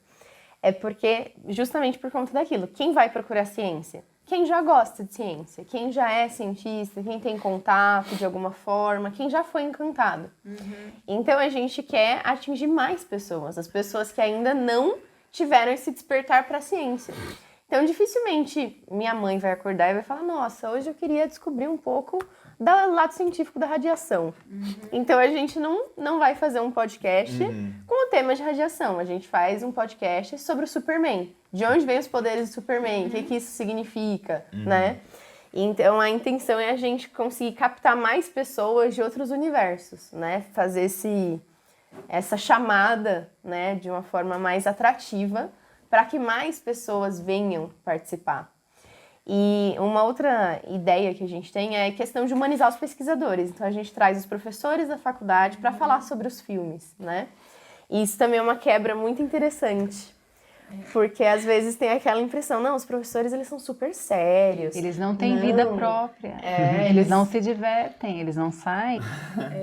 Speaker 2: é porque, justamente por conta daquilo, quem vai procurar ciência? Quem já gosta de ciência, quem já é cientista, quem tem contato de alguma forma, quem já foi encantado. Então a gente quer atingir mais pessoas, as pessoas que ainda não tiveram esse despertar para a ciência. Então dificilmente minha mãe vai acordar e vai falar, nossa, hoje eu queria descobrir um pouco do lado científico da radiação. Então a gente não vai fazer um podcast com o tema de radiação, a gente faz um podcast sobre o Superman. De onde vem os poderes do Superman? O que isso significa, né? Então, a intenção é a gente conseguir captar mais pessoas de outros universos, né? Fazer essa chamada, né, de uma forma mais atrativa para que mais pessoas venham participar. E uma outra ideia que a gente tem é a questão de humanizar os pesquisadores. Então, a gente traz os professores da faculdade para falar sobre os filmes, né? E isso também é uma quebra muito interessante. Porque às vezes tem aquela impressão, não, os professores eles são super sérios.
Speaker 5: Eles não têm vida própria. Eles não se divertem, eles não saem.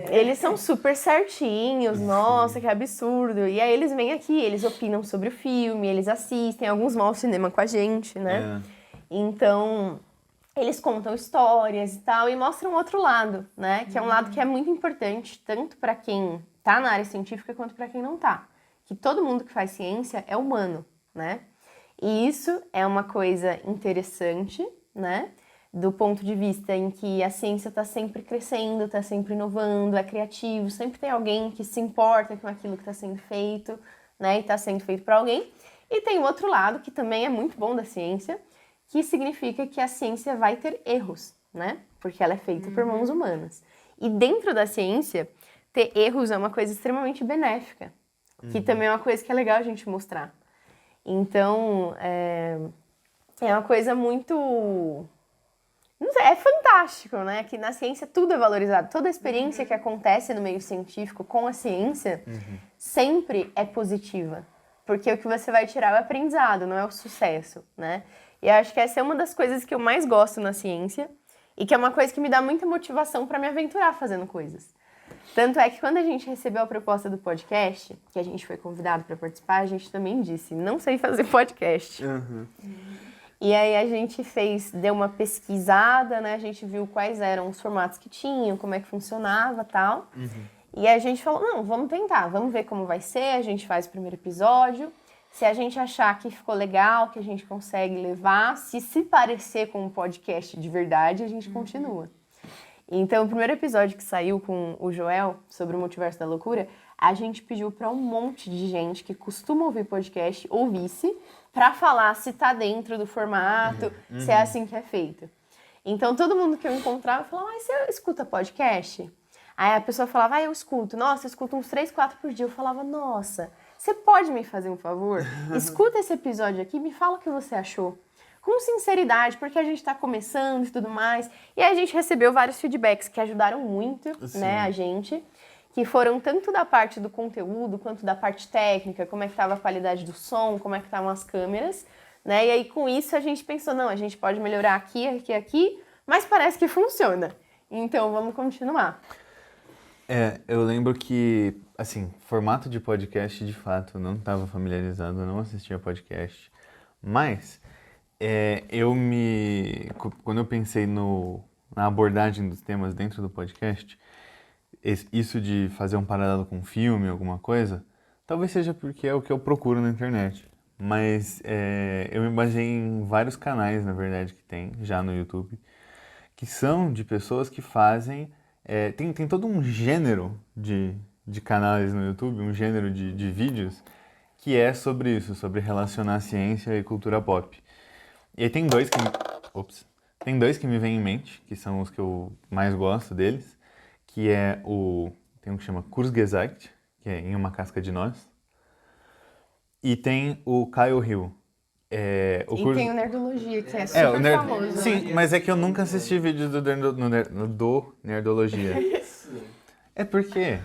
Speaker 2: Eles são super certinhos, nossa, que absurdo. E aí eles vêm aqui, eles opinam sobre o filme, eles assistem, alguns vão ao cinema com a gente, né? Então, eles contam histórias e tal, e mostram outro lado, né? Que é um lado que é muito importante, tanto para quem tá na área científica quanto para quem não tá. Que todo mundo que faz ciência é humano, né? E isso é uma coisa interessante, né? Do ponto de vista em que a ciência está sempre crescendo, está sempre inovando, é criativo, sempre tem alguém que se importa com aquilo que está sendo feito, né? E está sendo feito para alguém. E tem o outro lado, que também é muito bom da ciência, que significa que a ciência vai ter erros, né? Porque ela é feita por mãos humanas. E dentro da ciência, ter erros é uma coisa extremamente benéfica, que também é uma coisa que é legal a gente mostrar. Então, é uma coisa muito... Não sei, é fantástico, né? Que na ciência tudo é valorizado. Toda a experiência que acontece no meio científico com a ciência sempre é positiva. Porque o que você vai tirar é o aprendizado, não é o sucesso, né? E eu acho que essa é uma das coisas que eu mais gosto na ciência e que é uma coisa que me dá muita motivação para me aventurar fazendo coisas. Tanto é que quando a gente recebeu a proposta do podcast, que a gente foi convidado para participar, a gente também disse, não sei fazer podcast. E aí a gente deu uma pesquisada, né? A gente viu quais eram os formatos que tinham, como é que funcionava e tal. E a gente falou, não, vamos tentar, vamos ver como vai ser, a gente faz o primeiro episódio. Se a gente achar que ficou legal, que a gente consegue levar, se parecer com um podcast de verdade, a gente continua. Então, o primeiro episódio que saiu com o Joel, sobre o Multiverso da Loucura, a gente pediu para um monte de gente que costuma ouvir podcast, ouvisse, para falar se tá dentro do formato, se é assim que é feito. Então, todo mundo que eu encontrava falava, mas você escuta podcast? Aí a pessoa falava, eu escuto. Nossa, eu escuto uns 3, 4 por dia. Eu falava, nossa, você pode me fazer um favor? Escuta esse episódio aqui e me fala o que você achou. Com sinceridade, porque a gente está começando e tudo mais. E aí a gente recebeu vários feedbacks que ajudaram muito, né, a gente. Que foram tanto da parte do conteúdo, quanto da parte técnica, como é que estava a qualidade do som, como é que estavam as câmeras, né? E aí com isso a gente pensou, não, a gente pode melhorar aqui, mas parece que funciona. Então vamos continuar.
Speaker 4: Eu lembro que, assim, formato de podcast, de fato, não estava familiarizado, eu não assistia podcast, mas quando eu pensei na abordagem dos temas dentro do podcast, isso de fazer um paralelo com filme, alguma coisa, talvez seja porque é o que eu procuro na internet, mas eu me baseei em vários canais, na verdade, que tem já no YouTube, que são de pessoas que fazem... Tem todo um gênero de canais no YouTube, um gênero de vídeos que é sobre isso, sobre relacionar ciência e cultura pop. E aí tem dois que me vêm em mente, que são os que eu mais gosto deles, que tem um que chama Kurzgesagt, que é Em uma Casca de Nós, e tem o Kyle Hill.
Speaker 2: Tem o Nerdologia, que é super famoso.
Speaker 4: Sim, mas é que eu nunca assisti vídeos do Nerdologia. É porque...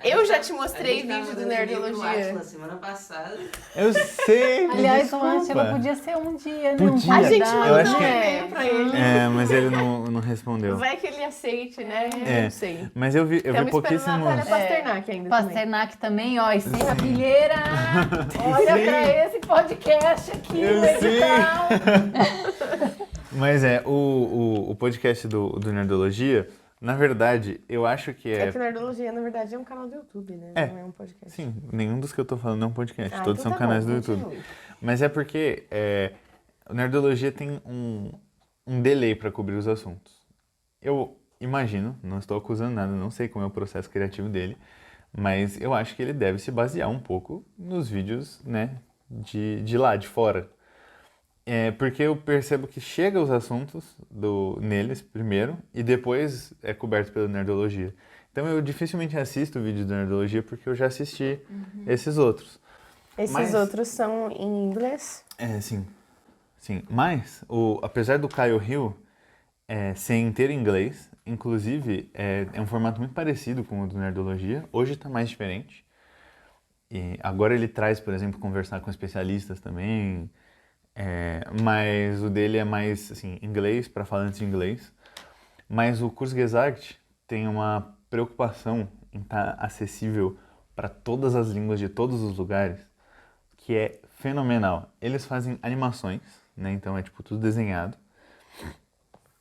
Speaker 2: Eu já te mostrei vídeo do Nerdologia.
Speaker 6: Na semana passada.
Speaker 4: Eu sei,
Speaker 5: Aliás, o
Speaker 4: desculpa.
Speaker 5: Ângelo podia ser um dia, né?
Speaker 4: Podia.
Speaker 2: A gente
Speaker 4: Eu
Speaker 2: mandou
Speaker 4: acho
Speaker 2: um
Speaker 4: que
Speaker 2: e-mail pra ele.
Speaker 4: Mas ele não respondeu.
Speaker 2: Vai que ele aceite, né? Não sei.
Speaker 4: Mas eu vi
Speaker 2: Estamos esperando a
Speaker 4: pouquíssimos...
Speaker 2: Natália Pasternak ainda também.
Speaker 5: Pasternak também, ó, e Cira Pilheira, olha pra esse podcast aqui,
Speaker 4: Eu
Speaker 5: no edital.
Speaker 4: Mas o podcast do Nerdologia, na verdade, eu acho que
Speaker 2: É que o Nerdologia, na verdade, é um canal do YouTube, né? Não é um podcast.
Speaker 4: Sim, nenhum dos que eu tô falando é um podcast, todos
Speaker 2: então
Speaker 4: são
Speaker 2: tá
Speaker 4: canais
Speaker 2: bom,
Speaker 4: do YouTube.
Speaker 2: continue.
Speaker 4: Mas é porque o Nerdologia tem um delay para cobrir os assuntos. Eu imagino, não estou acusando nada, não sei como é o processo criativo dele, mas eu acho que ele deve se basear um pouco nos vídeos, né, de lá, de fora. Porque eu percebo que chega os assuntos neles primeiro e depois é coberto pela Nerdologia. Então eu dificilmente assisto vídeos da Nerdologia porque eu já assisti esses outros.
Speaker 2: Esses outros são em inglês?
Speaker 4: Sim. Mas, apesar do Kyle Hill ser inteiro em inglês, inclusive é um formato muito parecido com o do Nerdologia, hoje está mais diferente. E agora ele traz, por exemplo, conversar com especialistas também, mas o dele é mais assim, inglês, para falantes de inglês. Mas o Kurzgesagt tem uma preocupação em estar acessível para todas as línguas de todos os lugares, que é fenomenal. Eles fazem animações, né? Então é tipo tudo desenhado.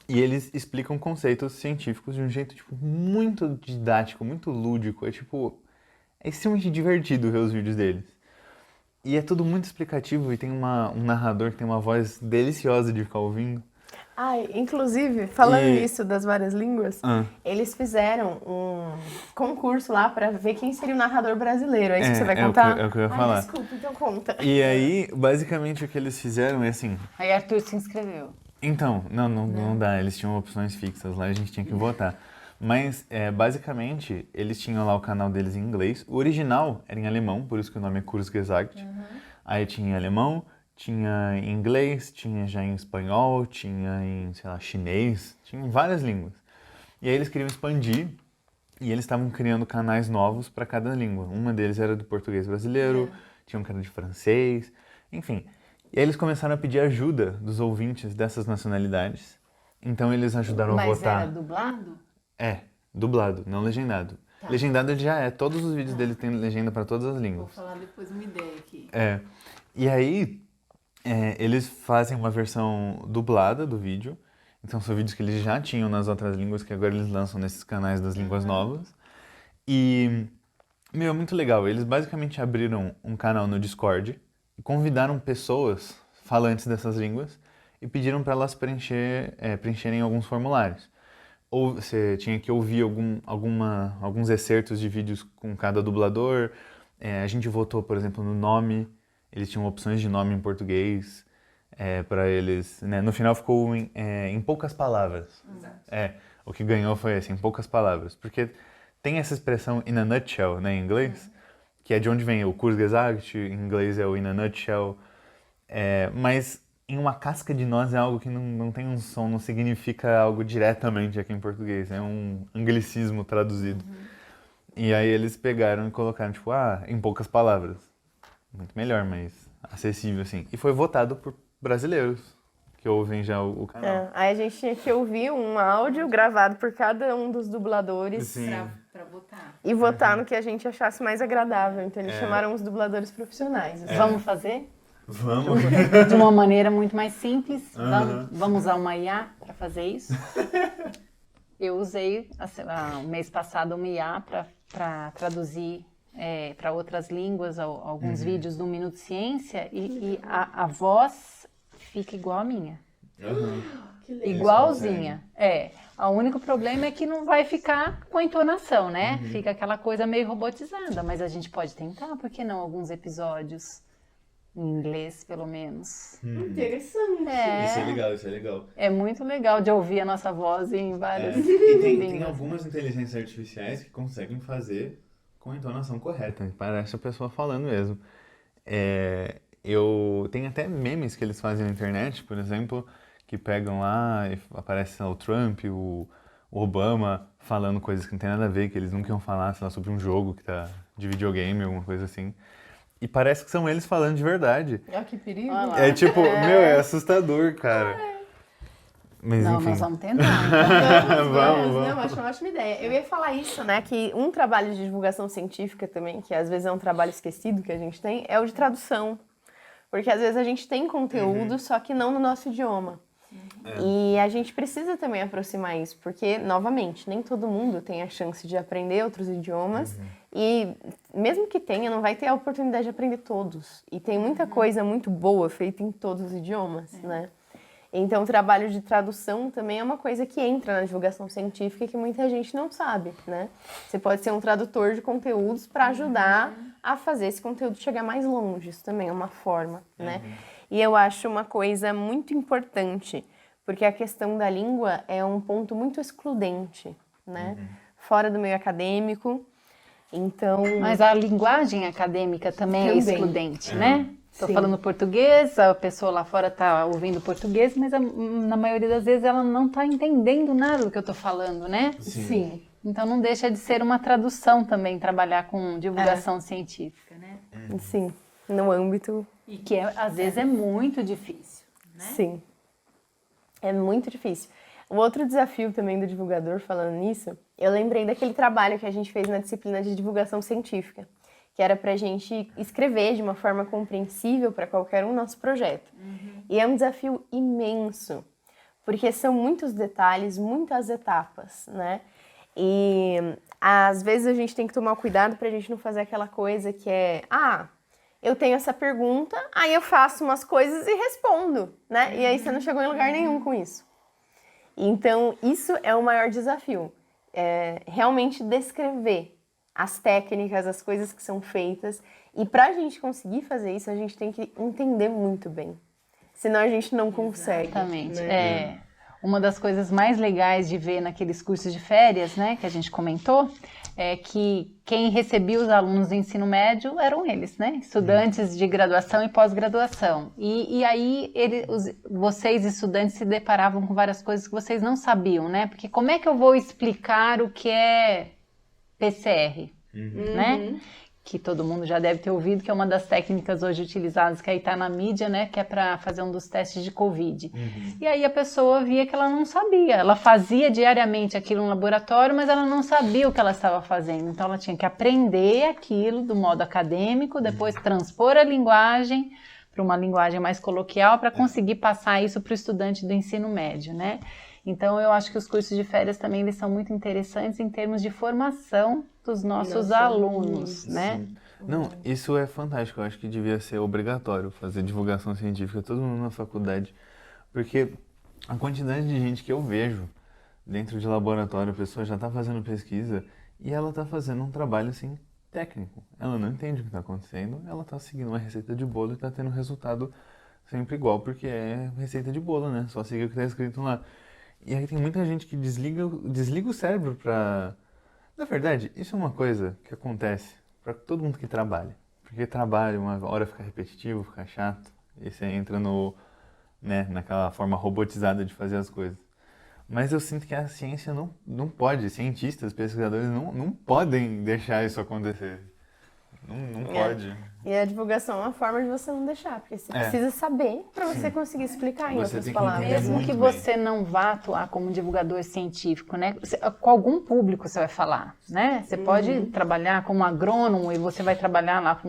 Speaker 4: E eles explicam conceitos científicos de um jeito tipo muito didático, muito lúdico. É extremamente divertido ver os vídeos deles. E é tudo muito explicativo e tem um narrador que tem uma voz deliciosa de ficar ouvindo.
Speaker 2: Inclusive, falando isso das várias línguas, eles fizeram um concurso lá pra ver quem seria o narrador brasileiro. É isso que você vai contar?
Speaker 4: É o que eu ia falar.
Speaker 2: Desculpa, então conta.
Speaker 4: E aí, basicamente, o que eles fizeram é assim...
Speaker 5: Aí Arthur se inscreveu.
Speaker 4: Então, não dá. Eles tinham opções fixas lá, a gente tinha que votar. Mas, basicamente, eles tinham lá o canal deles em inglês. O original era em alemão, por isso que o nome é Kurzgesagt. Aí tinha em alemão, tinha em inglês, tinha já em espanhol, tinha em, sei lá, chinês, tinha em várias línguas. E aí eles queriam expandir e eles estavam criando canais novos para cada língua. Uma deles era do português brasileiro, tinha um que era de francês, enfim. E aí eles começaram a pedir ajuda dos ouvintes dessas nacionalidades. Então eles ajudaram a votar.
Speaker 5: Mas era dublado?
Speaker 4: Dublado, não legendado. Tá. Legendado ele já é, todos os vídeos dele tem legenda para todas as línguas.
Speaker 3: Vou falar depois uma ideia aqui.
Speaker 4: E aí, eles fazem uma versão dublada do vídeo. Então são vídeos que eles já tinham nas outras línguas, que agora eles lançam nesses canais das línguas novas. E, meu, é muito legal. Eles basicamente abriram um canal no Discord e convidaram pessoas falantes dessas línguas e pediram para elas preencherem alguns formulários. Ou você tinha que ouvir alguns excertos de vídeos com cada dublador. A gente votou, por exemplo, no nome. Eles tinham opções de nome em português para eles. Né? No final ficou em poucas palavras. O que ganhou foi assim, em poucas palavras. Porque tem essa expressão in a nutshell, né, em inglês, que é de onde vem o Kurzgesagt, em inglês é o in a nutshell. Mas em uma casca de noz é algo que não tem um som, não significa algo diretamente aqui em português. É um anglicismo traduzido. E aí eles pegaram e colocaram, tipo, em poucas palavras. Muito melhor, mas acessível, assim. E foi votado por brasileiros que ouvem já o canal.
Speaker 2: Aí a gente tinha que ouvir um áudio gravado por cada um dos dubladores.
Speaker 4: Sim.
Speaker 3: Pra votar.
Speaker 2: E votar no que a gente achasse mais agradável. Então eles chamaram os dubladores profissionais. assim.
Speaker 5: Vamos fazer?
Speaker 4: Vamos!
Speaker 5: De uma maneira muito mais simples. Vamos usar uma IA para fazer isso. Eu usei o mês passado uma IA para traduzir para outras línguas alguns vídeos do Minuto Ciência e a voz fica igual a minha. Igualzinha. O único problema é que não vai ficar com a entonação, né? Fica aquela coisa meio robotizada, mas a gente pode tentar, por que não? Alguns episódios em inglês, pelo menos.
Speaker 2: Interessante.
Speaker 4: Isso é legal.
Speaker 5: É muito legal de ouvir a nossa voz em várias
Speaker 4: E tem
Speaker 5: línguas.
Speaker 4: algumas inteligências artificiais que conseguem fazer com a entonação correta. Parece a pessoa falando mesmo. Tem até memes que eles fazem na internet, por exemplo, que pegam lá e aparece o Trump, o Obama falando coisas que não tem nada a ver, que eles nunca iam falar, sei lá, sobre um jogo de videogame, alguma coisa assim. E parece que são eles falando de verdade.
Speaker 2: Olha que perigo.
Speaker 4: É tipo, é assustador, cara. Mas
Speaker 5: Não,
Speaker 4: enfim.
Speaker 5: nós vamos tentar.
Speaker 4: Vamos.
Speaker 2: Não, acho uma ótima ideia. Eu ia falar isso, né, que um trabalho de divulgação científica também, que às vezes é um trabalho esquecido que a gente tem, é o de tradução. Porque às vezes a gente tem conteúdo, só que não no nosso idioma. E a gente precisa também aproximar isso, porque, novamente, nem todo mundo tem a chance de aprender outros idiomas e, mesmo que tenha, não vai ter a oportunidade de aprender todos. E tem muita coisa muito boa feita em todos os idiomas, né? Então, o trabalho de tradução também é uma coisa que entra na divulgação científica e que muita gente não sabe, né? Você pode ser um tradutor de conteúdos para ajudar a fazer esse conteúdo chegar mais longe. Isso também é uma forma, né? E eu acho uma coisa muito importante, porque a questão da língua é um ponto muito excludente, né? Fora do meio acadêmico. Então...
Speaker 5: Mas a linguagem acadêmica também é excludente, né? Estou
Speaker 2: Sim.
Speaker 5: falando português, a pessoa lá fora está ouvindo português, mas na maioria das vezes ela não está entendendo nada do que eu estou falando, né?
Speaker 2: Sim.
Speaker 5: Então não deixa de ser uma tradução também, trabalhar com divulgação científica, né?
Speaker 2: Sim, no âmbito...
Speaker 5: E que às vezes é muito difícil, né?
Speaker 2: Sim, é muito difícil. O outro desafio também do divulgador, falando nisso, eu lembrei daquele trabalho que a gente fez na disciplina de divulgação científica, que era pra gente escrever de uma forma compreensível para qualquer um nosso projeto. E é um desafio imenso, porque são muitos detalhes, muitas etapas, né? E às vezes a gente tem que tomar cuidado pra gente não fazer aquela coisa que é... eu tenho essa pergunta, aí eu faço umas coisas e respondo, né? E aí você não chegou em lugar nenhum com isso. Então, isso é o maior desafio. Realmente descrever as técnicas, as coisas que são feitas. E pra gente conseguir fazer isso, a gente tem que entender muito bem. Senão a gente não consegue.
Speaker 5: Exatamente.
Speaker 2: Né?
Speaker 5: Uma das coisas mais legais de ver naqueles cursos de férias, né, que a gente comentou, é que quem recebia os alunos do ensino médio eram eles, né? Estudantes de graduação e pós-graduação. E aí vocês, estudantes, se deparavam com várias coisas que vocês não sabiam, né? Porque como é que eu vou explicar o que é PCR, né? Que todo mundo já deve ter ouvido, que é uma das técnicas hoje utilizadas, que aí está na mídia, né? Que é para fazer um dos testes de Covid. E aí a pessoa via que ela não sabia. Ela fazia diariamente aquilo no laboratório, mas ela não sabia o que ela estava fazendo. Então ela tinha que aprender aquilo do modo acadêmico, depois transpor a linguagem para uma linguagem mais coloquial para conseguir passar isso para o estudante do ensino médio, né? Então, eu acho que os cursos de férias também eles são muito interessantes em termos de formação dos nossos alunos, né?
Speaker 4: Sim. Não, isso é fantástico. Eu acho que devia ser obrigatório fazer divulgação científica, todo mundo na faculdade. Porque a quantidade de gente que eu vejo dentro de laboratório, a pessoa já está fazendo pesquisa e ela está fazendo um trabalho assim técnico. Ela não entende o que está acontecendo, ela está seguindo uma receita de bolo e está tendo resultado sempre igual, porque é receita de bolo, né? Só seguir o que está escrito lá. E aí tem muita gente que desliga o cérebro para... Na verdade, isso é uma coisa que acontece para todo mundo que trabalha. Porque trabalho, uma hora fica repetitivo, fica chato, e você entra naquela forma robotizada de fazer as coisas. Mas eu sinto que a ciência não pode, cientistas, pesquisadores não podem deixar isso acontecer. Não pode.
Speaker 2: E a divulgação é uma forma de você não deixar, porque você precisa saber para você conseguir explicar em
Speaker 4: Você
Speaker 2: outras
Speaker 4: tem que
Speaker 2: palavras.
Speaker 4: entender
Speaker 5: Mesmo
Speaker 4: muito
Speaker 5: que
Speaker 4: bem.
Speaker 5: você não vá atuar como divulgador científico, né? Com algum público você vai falar, né? Você pode trabalhar como agrônomo e você vai trabalhar lá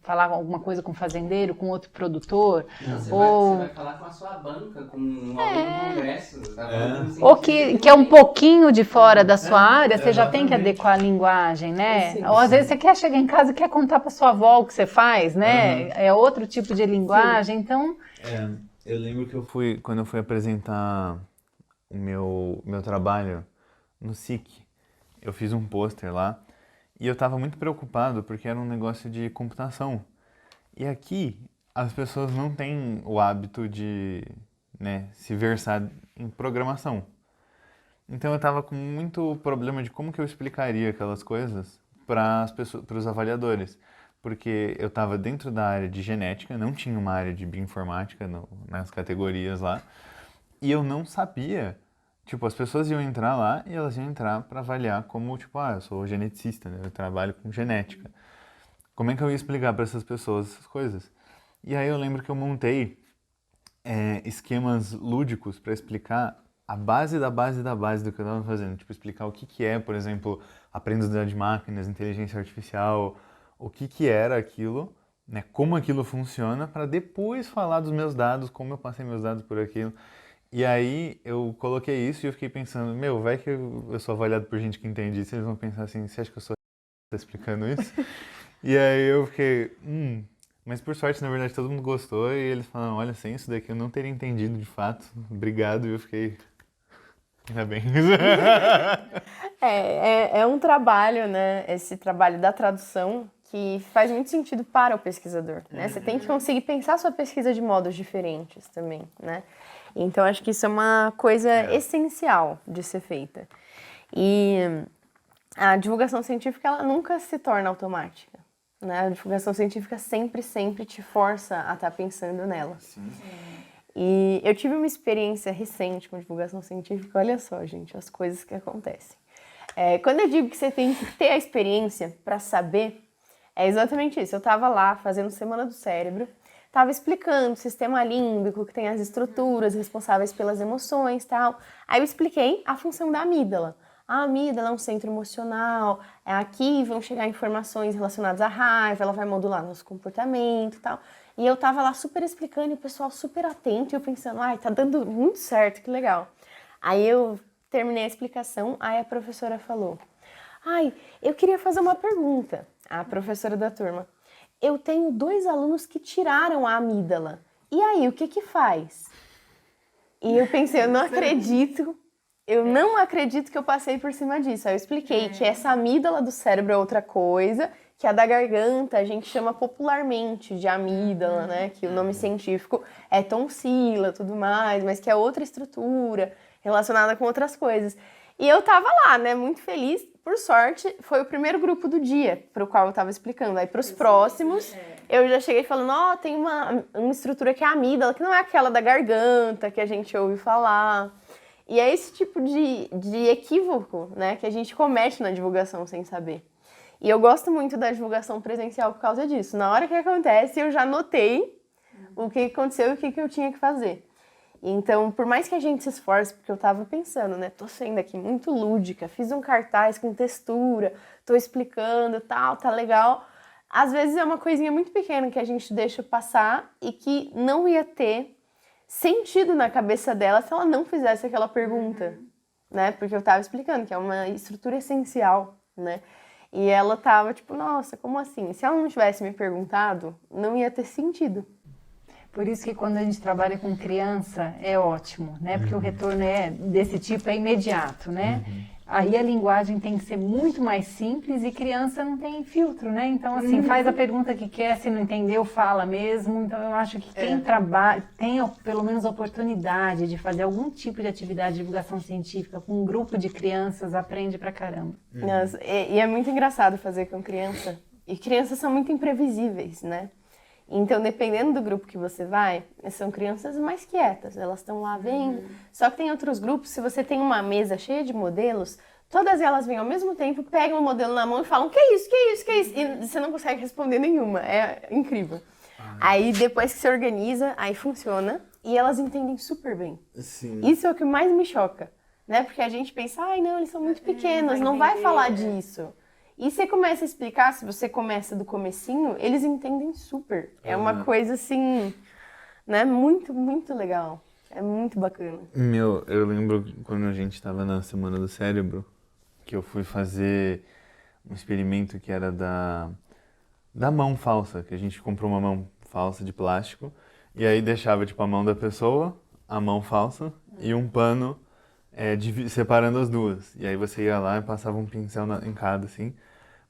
Speaker 5: falar alguma coisa com um fazendeiro, com outro produtor,
Speaker 1: Não, você
Speaker 5: ou
Speaker 1: vai falar com a sua banca, com algum congresso. Tá falando
Speaker 5: ou que é um pouquinho de fora da sua área, você já tem que adequar a linguagem, né?
Speaker 2: Sim.
Speaker 5: Ou às vezes você quer chegar em casa e quer contar para sua avó o que você faz, né? É outro tipo de linguagem, então...
Speaker 4: Eu lembro que quando eu fui apresentar o meu trabalho no SIC, eu fiz um pôster lá e eu estava muito preocupado porque era um negócio de computação. E aqui as pessoas não têm o hábito de, né, se versar em programação. Então eu estava com muito problema de como que eu explicaria aquelas coisas para as pessoas, para os avaliadores. Porque eu estava dentro da área de genética, não tinha uma área de bioinformática nas categorias lá, e eu não sabia, tipo, as pessoas iam entrar lá e elas iam entrar para avaliar como, tipo, eu sou geneticista, né? Eu trabalho com genética. Como é que eu ia explicar para essas pessoas essas coisas? E aí eu lembro que eu montei esquemas lúdicos para explicar a base da base da base do que eu estava fazendo. Tipo, explicar o que é, por exemplo, aprendizado de máquinas, inteligência artificial, o que era aquilo, né, como aquilo funciona, para depois falar dos meus dados, como eu passei meus dados por aquilo. E aí eu coloquei isso e eu fiquei pensando, vai que eu sou avaliado por gente que entende isso, eles vão pensar assim, você acha que eu sou explicando isso? E aí eu fiquei, mas por sorte, na verdade, todo mundo gostou e eles falaram, olha, sem isso daqui eu não teria entendido de fato, obrigado, e eu fiquei, ainda bem.
Speaker 2: É um trabalho, né? Esse trabalho da tradução que faz muito sentido para o pesquisador, né? Você tem que conseguir pensar a sua pesquisa de modos diferentes também, né? Então, acho que isso é uma coisa essencial de ser feita. E a divulgação científica, ela nunca se torna automática, né? A divulgação científica sempre te força a estar pensando nela.
Speaker 4: Sim.
Speaker 2: E eu tive uma experiência recente com divulgação científica, olha só, gente, as coisas que acontecem. Quando eu digo que você tem que ter a experiência para saber, é exatamente isso. Eu estava lá fazendo Semana do Cérebro, estava explicando o sistema límbico, que tem as estruturas responsáveis pelas emoções e tal. Aí eu expliquei a função da amígdala. A amígdala é um centro emocional, aqui vão chegar informações relacionadas à raiva, ela vai modular nosso comportamento e tal. E eu tava lá super explicando e o pessoal super atento e eu pensando, tá dando muito certo, que legal. Aí eu terminei a explicação, aí a professora falou, eu queria fazer uma pergunta, a professora da turma. Eu tenho 2 alunos que tiraram a amígdala, e aí, o que faz? E eu pensei, eu não acredito que eu passei por cima disso. Aí eu expliquei que essa amígdala do cérebro é outra coisa, que a da garganta a gente chama popularmente de amígdala, né? Que o nome científico é tonsila e tudo mais, mas que é outra estrutura relacionada com outras coisas. E eu tava lá, né? Muito feliz. Por sorte, foi o primeiro grupo do dia para o qual eu tava explicando. Aí, para os próximos, eu já cheguei falando, tem uma estrutura que é a amígdala, que não é aquela da garganta que a gente ouve falar. E é esse tipo de equívoco, né, que a gente comete na divulgação sem saber. E eu gosto muito da divulgação presencial por causa disso. Na hora que acontece, eu já notei o que aconteceu e o que eu tinha que fazer. Então, por mais que a gente se esforce, porque eu tava pensando, né, tô sendo aqui muito lúdica, fiz um cartaz com textura, tô explicando tal, tá legal. Às vezes é uma coisinha muito pequena que a gente deixa passar e que não ia ter sentido na cabeça dela se ela não fizesse aquela pergunta, né? Porque eu tava explicando que é uma estrutura essencial, né? E ela tava tipo, nossa, como assim? Se ela não tivesse me perguntado, não ia ter sentido.
Speaker 5: Por isso que quando a gente trabalha com criança é ótimo, né? Porque o retorno desse tipo é imediato, né? Aí a linguagem tem que ser muito mais simples e criança não tem filtro, né? Então, assim, faz a pergunta que quer, se não entendeu, fala mesmo. Então, eu acho que quem trabalha, tem pelo menos a oportunidade de fazer algum tipo de atividade de divulgação científica com um grupo de crianças, aprende pra caramba.
Speaker 2: Nossa, e é muito engraçado fazer com criança. E crianças são muito imprevisíveis, né? Então, dependendo do grupo que você vai, são crianças mais quietas, elas estão lá vendo. Só que tem outros grupos, se você tem uma mesa cheia de modelos, todas elas vêm ao mesmo tempo, pegam o modelo na mão e falam, que é isso, que é isso, que é isso? E você não consegue responder nenhuma, é incrível. Aí, depois que você organiza, aí funciona, e elas entendem super bem.
Speaker 6: Sim.
Speaker 2: Isso é o que mais me choca, né? Porque a gente pensa, ai não, eles são muito pequenos, não vai falar disso. E você começa a explicar, se você começa do comecinho, eles entendem super. É uma coisa assim, né, muito, muito legal. É muito bacana.
Speaker 4: Eu lembro quando a gente estava na Semana do Cérebro, que eu fui fazer um experimento que era da mão falsa, que a gente comprou uma mão falsa de plástico, e aí deixava tipo a mão da pessoa, a mão falsa e um pano separando as duas. E aí você ia lá e passava um pincel em cada, assim,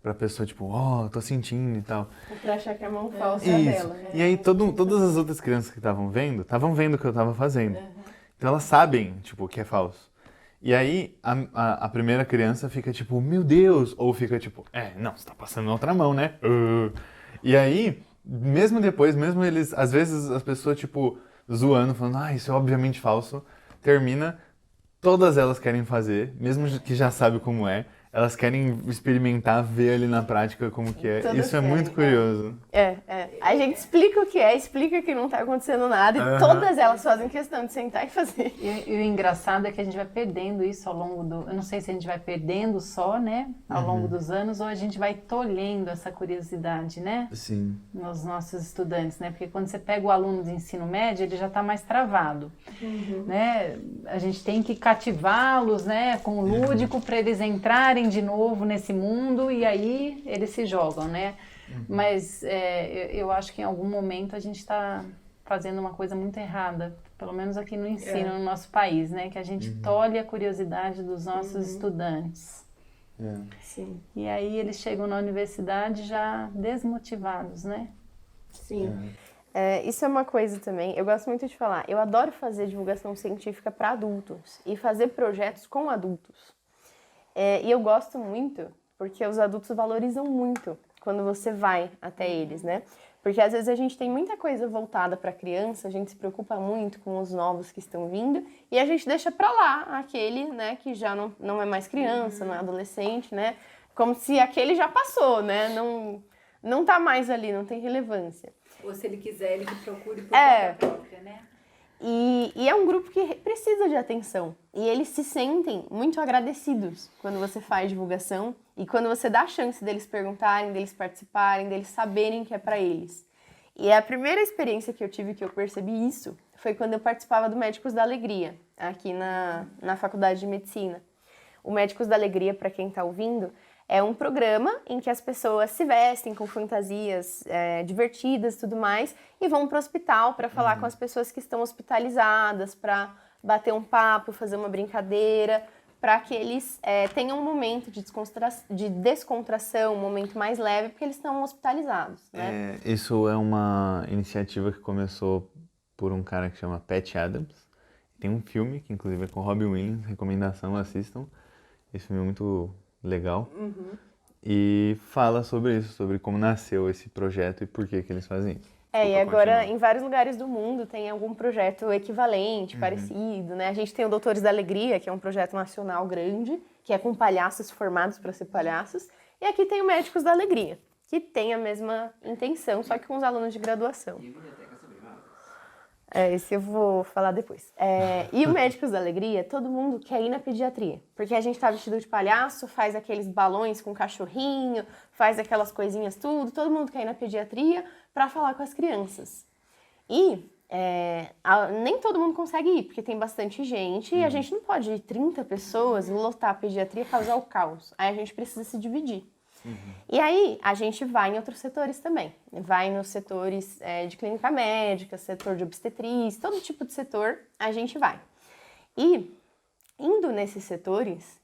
Speaker 4: pra pessoa, tipo, tô sentindo e tal.
Speaker 2: Pra achar que a mão falsa é dela, né?
Speaker 4: E aí todas as outras crianças que estavam vendo o que eu tava fazendo. Então elas sabem, tipo, que é falso. E aí a primeira criança fica tipo, meu Deus! Ou fica tipo, não, você tá passando na outra mão, né? E aí, mesmo depois, mesmo eles, às vezes as pessoas, tipo, zoando, falando, isso é obviamente falso, termina, todas elas querem fazer, mesmo que já sabe como é, elas querem experimentar, ver ali na prática como que é.
Speaker 2: Todas
Speaker 4: Isso é
Speaker 2: querem,
Speaker 4: muito curioso.
Speaker 2: A gente explica o que é, explica que não tá acontecendo nada e todas elas fazem questão de sentar e fazer.
Speaker 5: E o engraçado é que a gente vai perdendo isso ao longo do... Eu não sei se a gente vai perdendo só, né? Ao longo dos anos, ou a gente vai tolhendo essa curiosidade, né?
Speaker 6: Sim.
Speaker 5: Nos nossos estudantes, né? Porque quando você pega o aluno de ensino médio, ele já está mais travado, né? A gente tem que cativá-los, né? Com o lúdico para eles entrarem de novo nesse mundo e aí eles se jogam, né? Mas eu acho que em algum momento a gente está fazendo uma coisa muito errada, pelo menos aqui no ensino no nosso país, né? Que a gente tolhe a curiosidade dos nossos estudantes.
Speaker 2: Sim.
Speaker 5: E aí eles chegam na universidade já desmotivados, né?
Speaker 2: Sim. Isso é uma coisa também, eu gosto muito de falar, eu adoro fazer divulgação científica para adultos e fazer projetos com adultos. E eu gosto muito porque os adultos valorizam muito quando você vai até eles, né? Porque às vezes a gente tem muita coisa voltada para criança, a gente se preocupa muito com os novos que estão vindo e a gente deixa para lá aquele, né, que já não é mais criança, não é adolescente, né? Como se aquele já passou, né? Não tá mais ali, não tem relevância.
Speaker 3: Ou se ele quiser, ele que procure por conta própria, né?
Speaker 2: E é um grupo que precisa de atenção. E eles se sentem muito agradecidos quando você faz divulgação e quando você dá a chance deles perguntarem, deles participarem, deles saberem que é para eles. E a primeira experiência que eu tive que eu percebi isso foi quando eu participava do Médicos da Alegria, aqui na Faculdade de Medicina. O Médicos da Alegria, para quem está ouvindo, é um programa em que as pessoas se vestem com fantasias divertidas e tudo mais e vão para o hospital para falar com as pessoas que estão hospitalizadas, para bater um papo, fazer uma brincadeira, para que eles tenham um momento de descontração, um momento mais leve, porque eles estão hospitalizados, né?
Speaker 4: Isso é uma iniciativa que começou por um cara que chama Pat Adams. Tem um filme, que inclusive é com Robin Williams, recomendação, assistam. Esse filme é muito legal. E fala sobre isso, sobre como nasceu esse projeto e por que eles fazem isso.
Speaker 2: E agora em vários lugares do mundo tem algum projeto equivalente, parecido, né? A gente tem o Doutores da Alegria, que é um projeto nacional grande, que é com palhaços formados para ser palhaços. E aqui tem o Médicos da Alegria, que tem a mesma intenção, só que com os alunos de graduação. Esse eu vou falar depois. E o Médicos da Alegria, todo mundo quer ir na pediatria. Porque a gente tá vestido de palhaço, faz aqueles balões com cachorrinho, faz aquelas coisinhas tudo. Todo mundo quer ir na pediatria para falar com as crianças. E nem todo mundo consegue ir, porque tem bastante gente e a gente não pode ir 30 pessoas e lotar a pediatria e causar o caos. Aí a gente precisa se dividir. E aí a gente vai em outros setores também. Vai nos setores de clínica médica, setor de obstetrícia, todo tipo de setor a gente vai. E indo nesses setores,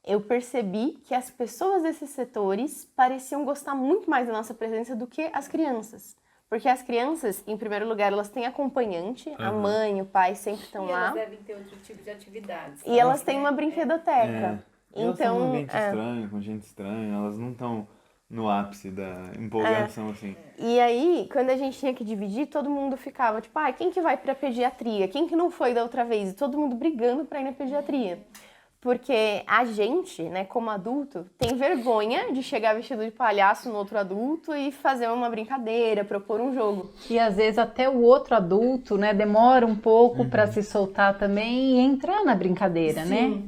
Speaker 2: eu percebi que as pessoas desses setores pareciam gostar muito mais da nossa presença do que as crianças. Porque as crianças, em primeiro lugar, elas têm acompanhante, a mãe, o pai sempre estão lá.
Speaker 3: Elas devem ter outro tipo de atividades.
Speaker 2: E elas têm uma brinquedoteca.
Speaker 4: Elas estão num ambiente estranho, com gente estranha, elas não estão no ápice da empolgação, assim.
Speaker 2: E aí, quando a gente tinha que dividir, todo mundo ficava tipo, quem que vai pra pediatria? Quem que não foi da outra vez? E todo mundo brigando pra ir na pediatria. Porque a gente, né, como adulto, tem vergonha de chegar vestido de palhaço no outro adulto e fazer uma brincadeira, propor um jogo.
Speaker 5: E às vezes até o outro adulto, né, demora um pouco para se soltar também e entrar na brincadeira, né?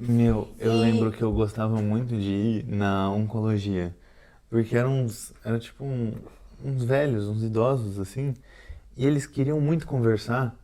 Speaker 4: Eu lembro que eu gostava muito de ir na oncologia, porque era tipo uns velhos, uns idosos, assim, e eles queriam muito conversar.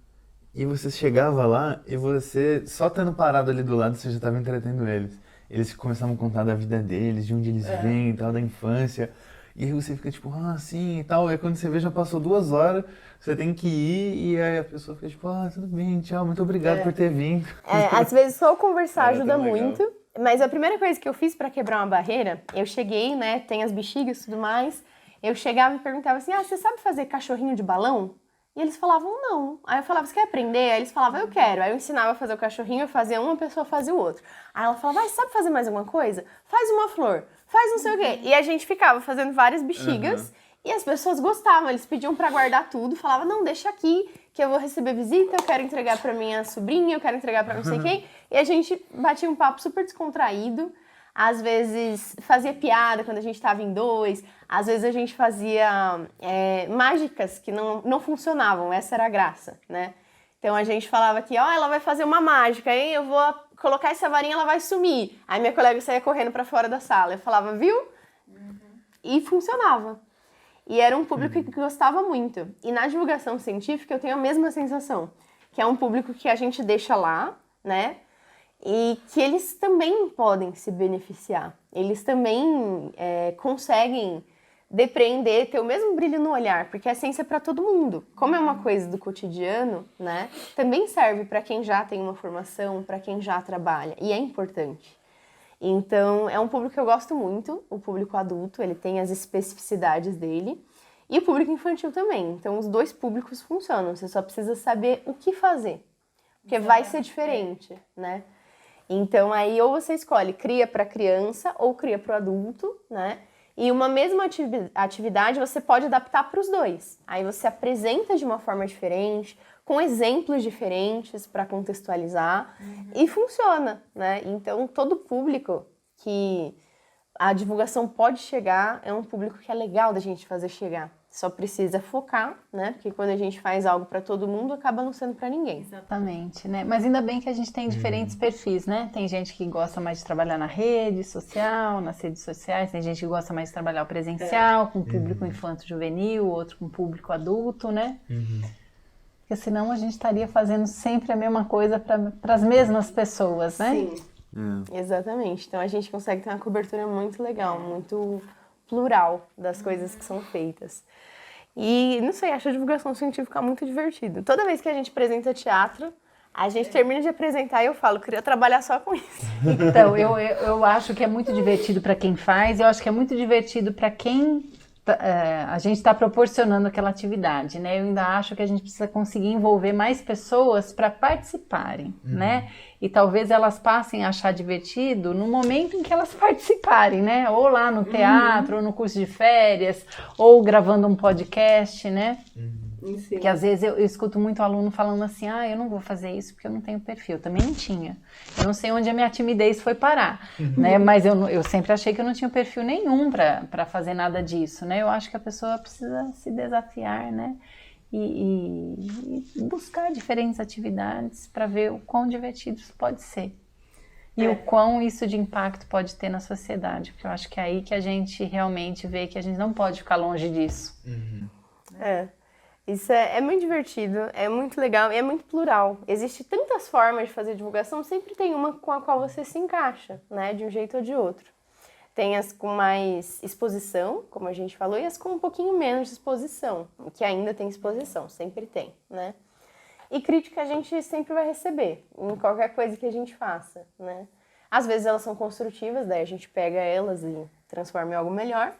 Speaker 4: E você chegava lá e você, só estando parado ali do lado, você já estava entretendo eles. Eles começavam a contar da vida deles, de onde eles vêm e tal, da infância. E aí você fica tipo, sim e tal. Aí quando você vê, já passou 2 horas, você tem que ir e aí a pessoa fica tipo, tudo bem, tchau, muito obrigado por ter vindo.
Speaker 2: Às vezes só conversar
Speaker 4: Era
Speaker 2: ajuda
Speaker 4: tão legal.
Speaker 2: muito. Mas a primeira coisa que eu fiz pra quebrar uma barreira, eu cheguei, né, tem as bexigas e tudo mais. Eu chegava e perguntava assim, você sabe fazer cachorrinho de balão? E eles falavam, não. Aí eu falava, você quer aprender? Aí eles falavam, eu quero. Aí eu ensinava a fazer o cachorrinho, eu fazia uma, pessoa fazia o outro. Aí ela falava, você sabe fazer mais alguma coisa? Faz uma flor, faz não sei o quê. E a gente ficava fazendo várias bexigas e as pessoas gostavam. Eles pediam pra guardar tudo, falavam, não, deixa aqui, que eu vou receber visita, eu quero entregar pra minha sobrinha, eu quero entregar pra não sei quem. E a gente batia um papo super descontraído. Às vezes fazia piada quando a gente estava em 2, às vezes a gente fazia mágicas que não funcionavam, essa era a graça, né? Então a gente falava que, ela vai fazer uma mágica, hein? Eu vou colocar essa varinha, ela vai sumir. Aí minha colega saía correndo para fora da sala, eu falava, viu? E funcionava. E era um público que gostava muito. E na divulgação científica eu tenho a mesma sensação, que é um público que a gente deixa lá, né? E que eles também podem se beneficiar. Eles também conseguem depreender, ter o mesmo brilho no olhar, porque a ciência é para todo mundo. Como é uma coisa do cotidiano, né? Também serve para quem já tem uma formação, para quem já trabalha, e é importante. Então, é um público que eu gosto muito, o público adulto, ele tem as especificidades dele, e o público infantil também. Então, os dois públicos funcionam, você só precisa saber o que fazer, porque vai ser diferente, né? Então, aí, ou você escolhe, cria para criança ou cria para o adulto, né? E uma mesma atividade você pode adaptar para os dois. Aí você apresenta de uma forma diferente, com exemplos diferentes para contextualizar e funciona, né? Então, todo público que a divulgação pode chegar é um público que é legal da gente fazer chegar. Só precisa focar, né? Porque quando a gente faz algo para todo mundo, acaba não sendo para ninguém.
Speaker 5: Exatamente, né? Mas ainda bem que a gente tem diferentes perfis, né? Tem gente que gosta mais de trabalhar na rede social, nas redes sociais, tem gente que gosta mais de trabalhar o presencial, com público infanto-juvenil, outro com público adulto, né? Porque senão a gente estaria fazendo sempre a mesma coisa para as mesmas pessoas, né?
Speaker 2: Sim, exatamente. Então a gente consegue ter uma cobertura muito legal, muito plural das coisas que são feitas. E, não sei, acho a divulgação científica muito divertido. Toda vez que a gente apresenta teatro, a gente termina de apresentar e eu falo, queria trabalhar só com isso.
Speaker 5: Então, eu acho que é muito divertido para quem faz, eu acho que é muito divertido para quem a gente está proporcionando aquela atividade, né? Eu ainda acho que a gente precisa conseguir envolver mais pessoas para participarem, né? E talvez elas passem a achar divertido no momento em que elas participarem, né? Ou lá no teatro, ou no curso de férias, ou gravando um podcast, né?
Speaker 2: Sim.
Speaker 5: Que às vezes eu escuto muito aluno falando assim, eu não vou fazer isso porque eu não tenho perfil. Eu também não tinha. Eu não sei onde a minha timidez foi parar, né? Mas eu sempre achei que eu não tinha perfil nenhum para fazer nada disso, né? Eu acho que a pessoa precisa se desafiar, né? E buscar diferentes atividades para ver o quão divertido isso pode ser. E o quão isso de impacto pode ter na sociedade. Porque eu acho que é aí que a gente realmente vê que a gente não pode ficar longe disso.
Speaker 2: Isso é muito divertido, é muito legal e é muito plural. Existem tantas formas de fazer divulgação, sempre tem uma com a qual você se encaixa, né? De um jeito ou de outro. Tem as com mais exposição, como a gente falou, e as com um pouquinho menos de exposição, que ainda tem exposição, sempre tem, né? E crítica a gente sempre vai receber, em qualquer coisa que a gente faça, né? Às vezes elas são construtivas, daí a gente pega elas e transforma em algo melhor.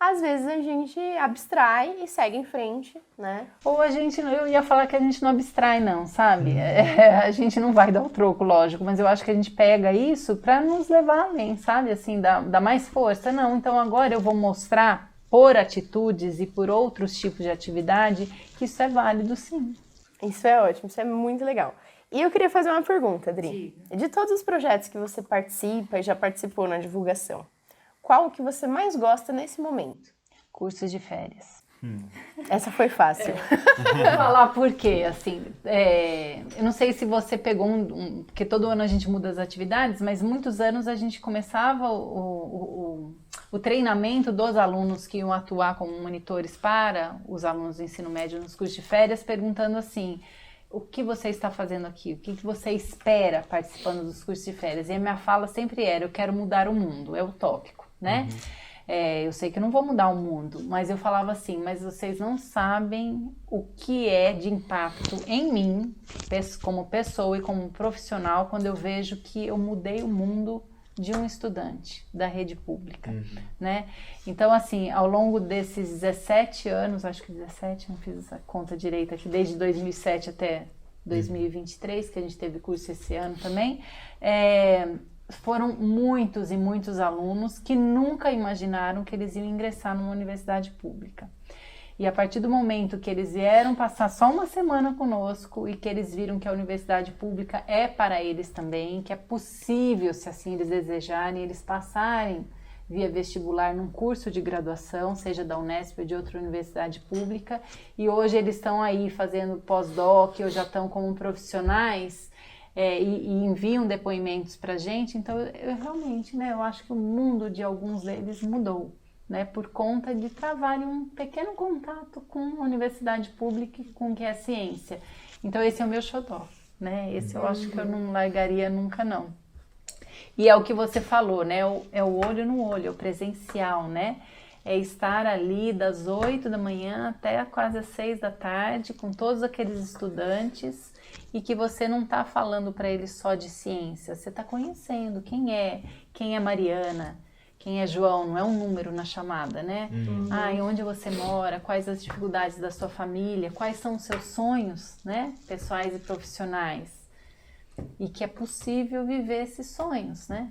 Speaker 2: Às vezes a gente abstrai e segue em frente, né?
Speaker 5: Ou eu ia falar que a gente não abstrai não, sabe? A gente não vai dar o troco, lógico, mas eu acho que a gente pega isso para nos levar além, sabe? Assim, dá mais força. Não, então agora eu vou mostrar por atitudes e por outros tipos de atividade que isso é válido sim.
Speaker 2: Isso é ótimo, isso é muito legal. E eu queria fazer uma pergunta, Adri. De todos os projetos que você participa e já participou na divulgação, qual que você mais gosta nesse momento?
Speaker 5: Cursos de férias.
Speaker 2: Essa foi fácil.
Speaker 5: Vou falar por quê, assim, eu não sei se você pegou porque todo ano a gente muda as atividades, mas muitos anos a gente começava o treinamento dos alunos que iam atuar como monitores para os alunos do ensino médio nos cursos de férias, perguntando assim, o que você está fazendo aqui? O que você espera participando dos cursos de férias? E a minha fala sempre era, eu quero mudar o mundo, é utópico, né? Eu sei que eu não vou mudar o mundo, mas eu falava assim, mas vocês não sabem o que é de impacto em mim, como pessoa e como profissional, quando eu vejo que eu mudei o mundo de um estudante da rede pública, né? Então, assim, ao longo desses 17 anos, acho que 17, não fiz essa conta direita aqui, desde 2007 até 2023, que a gente teve curso esse ano também, foram muitos e muitos alunos que nunca imaginaram que eles iam ingressar numa universidade pública. E a partir do momento que eles vieram passar só uma semana conosco e que eles viram que a universidade pública é para eles também, que é possível, se assim eles desejarem, eles passarem via vestibular num curso de graduação, seja da Unesp ou de outra universidade pública, e hoje eles estão aí fazendo pós-doc ou já estão como profissionais e enviam depoimentos para a gente. Então, eu realmente, né, eu acho que o mundo de alguns deles mudou, né, por conta de travarem um pequeno contato com a universidade pública e com o que é ciência. Então, esse é o meu xodó, né? Esse eu acho que eu não largaria nunca, não. E é o que você falou, né? É o olho no olho, é o presencial, né? É estar ali das 8 da manhã até quase às 6 da tarde com todos aqueles estudantes e que você não está falando para eles só de ciência, você está conhecendo quem é Mariana, quem é João, não é um número na chamada, né? E onde você mora, quais as dificuldades da sua família, quais são os seus sonhos, né? Pessoais e profissionais. E que é possível viver esses sonhos, né?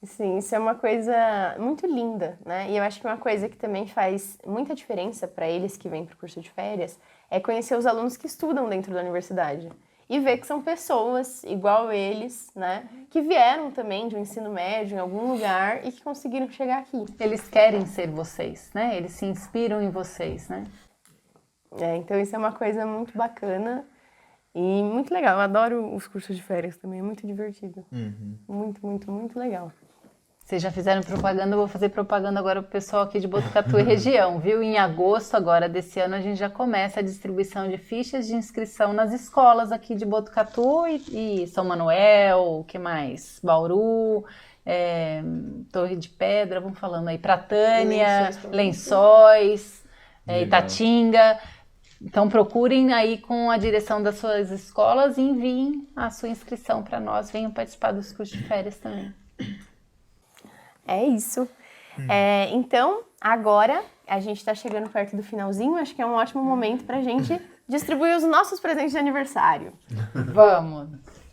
Speaker 2: Sim, isso é uma coisa muito linda, né? E eu acho que uma coisa que também faz muita diferença para eles que vêm para o curso de férias é conhecer os alunos que estudam dentro da universidade e ver que são pessoas igual eles, né? Que vieram também de um ensino médio em algum lugar e que conseguiram chegar aqui.
Speaker 5: Eles querem ser vocês, né? Eles se inspiram em vocês, né?
Speaker 2: Então isso é uma coisa muito bacana e muito legal. Eu adoro os cursos de férias também, é muito divertido. Muito, muito, muito legal.
Speaker 5: Vocês já fizeram propaganda, eu vou fazer propaganda agora pro pessoal aqui de Botucatu e região, viu? Em agosto agora desse ano a gente já começa a distribuição de fichas de inscrição nas escolas aqui de Botucatu e São Manuel, o que mais? Bauru, Torre de Pedra, vamos falando aí, Pratânia, Lençóis, Itatinga. Então procurem aí com a direção das suas escolas e enviem a sua inscrição para nós, venham participar dos cursos de férias também.
Speaker 2: É isso. Então, agora a gente está chegando perto do finalzinho, acho que é um ótimo momento para a gente distribuir os nossos presentes de aniversário.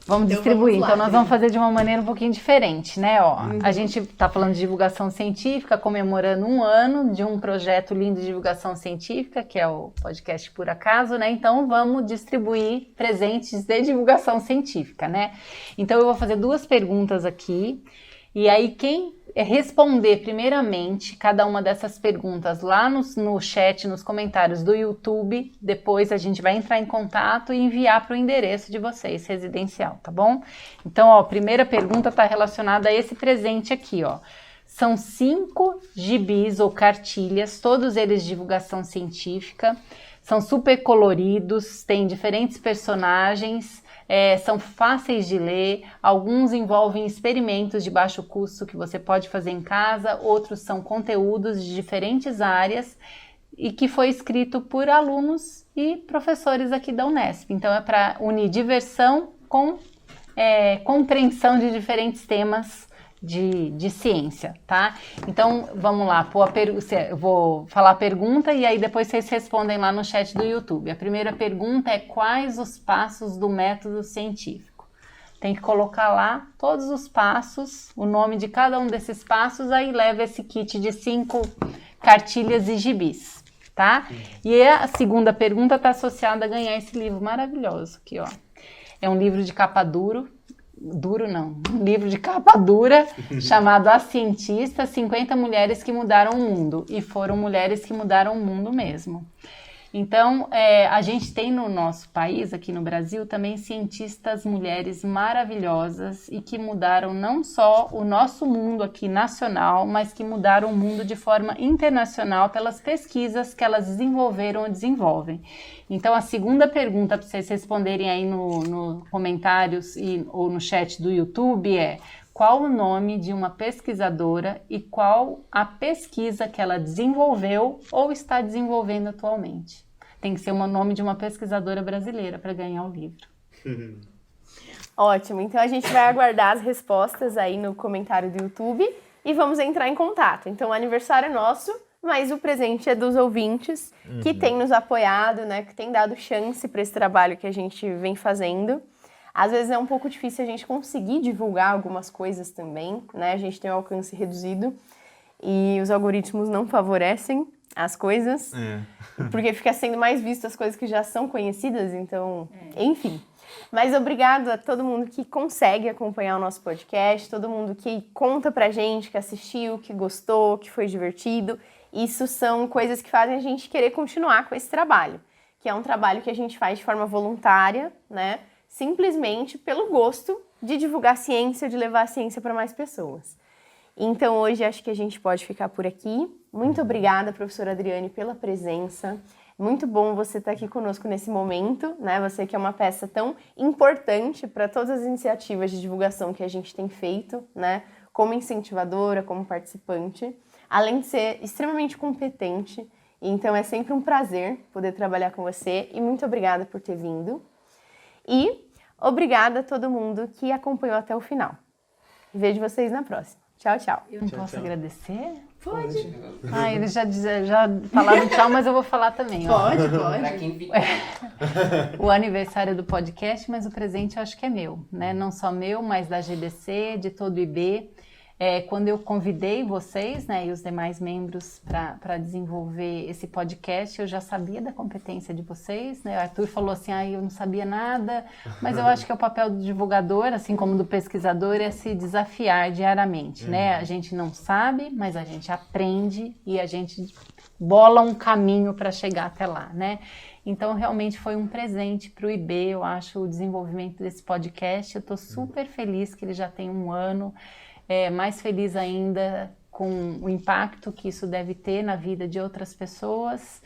Speaker 5: Vamos distribuir. Então nós vamos fazer de uma maneira um pouquinho diferente, né? A gente está falando de divulgação científica, comemorando 1 ano de um projeto lindo de divulgação científica, que é o podcast Por Acaso, né? Então vamos distribuir presentes de divulgação científica, né? Então eu vou fazer 2 perguntas aqui, e aí quem responder primeiramente cada uma dessas perguntas lá no chat, nos comentários do YouTube, depois a gente vai entrar em contato e enviar para o endereço de vocês, residencial, tá bom? Então, a primeira pergunta está relacionada a esse presente aqui, ó. São 5 gibis ou cartilhas, todos eles de divulgação científica, São super coloridos, têm diferentes personagens, são fáceis de ler, alguns envolvem experimentos de baixo custo que você pode fazer em casa, outros são conteúdos de diferentes áreas e que foi escrito por alunos e professores aqui da Unesp. Então é para unir diversão com compreensão de diferentes temas de ciência, tá? Então, vamos lá, eu vou falar a pergunta e aí depois vocês respondem lá no chat do YouTube. A primeira pergunta é: quais os passos do método científico? Tem que colocar lá todos os passos, o nome de cada um desses passos, aí leva esse kit de 5 cartilhas e gibis, tá? E a segunda pergunta está associada a ganhar esse livro maravilhoso aqui, ó. É um livro de capa um livro de capa dura chamado As Cientistas, 50 Mulheres que Mudaram o Mundo. E foram mulheres que mudaram o mundo mesmo. Então, a gente tem no nosso país, aqui no Brasil, também cientistas mulheres maravilhosas e que mudaram não só o nosso mundo aqui nacional, mas que mudaram o mundo de forma internacional pelas pesquisas que elas desenvolveram ou desenvolvem. Então, a segunda pergunta para vocês responderem aí no comentários ou no chat do YouTube é: qual o nome de uma pesquisadora e qual a pesquisa que ela desenvolveu ou está desenvolvendo atualmente? Tem que ser o nome de uma pesquisadora brasileira para ganhar o livro.
Speaker 2: Ótimo, então a gente vai aguardar as respostas aí no comentário do YouTube e vamos entrar em contato. Então o aniversário é nosso, mas o presente é dos ouvintes que têm nos apoiado, né, que têm dado chance para esse trabalho que a gente vem fazendo. Às vezes é um pouco difícil a gente conseguir divulgar algumas coisas também, né? A gente tem um alcance reduzido e os algoritmos não favorecem as coisas, porque fica sendo mais visto as coisas que já são conhecidas, então, enfim. Mas obrigado a todo mundo que consegue acompanhar o nosso podcast, todo mundo que conta pra gente, que assistiu, que gostou, que foi divertido. Isso são coisas que fazem a gente querer continuar com esse trabalho, que é um trabalho que a gente faz de forma voluntária, né? Simplesmente pelo gosto de divulgar ciência, de levar a ciência para mais pessoas. Então, hoje acho que a gente pode ficar por aqui. Muito obrigada, professora Adriane, pela presença. Muito bom você estar aqui conosco nesse momento, né? Você que é uma peça tão importante para todas as iniciativas de divulgação que a gente tem feito, né? Como incentivadora, como participante, além de ser extremamente competente. Então, é sempre um prazer poder trabalhar com você e muito obrigada por ter vindo. E obrigada a todo mundo que acompanhou até o final. Vejo vocês na próxima. Tchau, tchau.
Speaker 5: Eu não posso agradecer?
Speaker 2: Pode.
Speaker 5: Eles já falaram tchau, mas eu vou falar também.
Speaker 2: Pode.
Speaker 1: Pra quem fica.
Speaker 5: O aniversário do podcast, mas o presente eu acho que é meu, né? Não só meu, mas da GBC, de todo o IB. Quando eu convidei vocês, né, e os demais membros para desenvolver esse podcast, eu já sabia da competência de vocês, né? O Arthur falou assim, eu não sabia nada, mas eu acho que é o papel do divulgador, assim como do pesquisador, é se desafiar diariamente, né? A gente não sabe, mas a gente aprende e a gente bola um caminho para chegar até lá, né? Então, realmente foi um presente para o IB, eu acho, o desenvolvimento desse podcast. Eu estou super feliz que ele já tem 1 ano. Mais feliz ainda com o impacto que isso deve ter na vida de outras pessoas.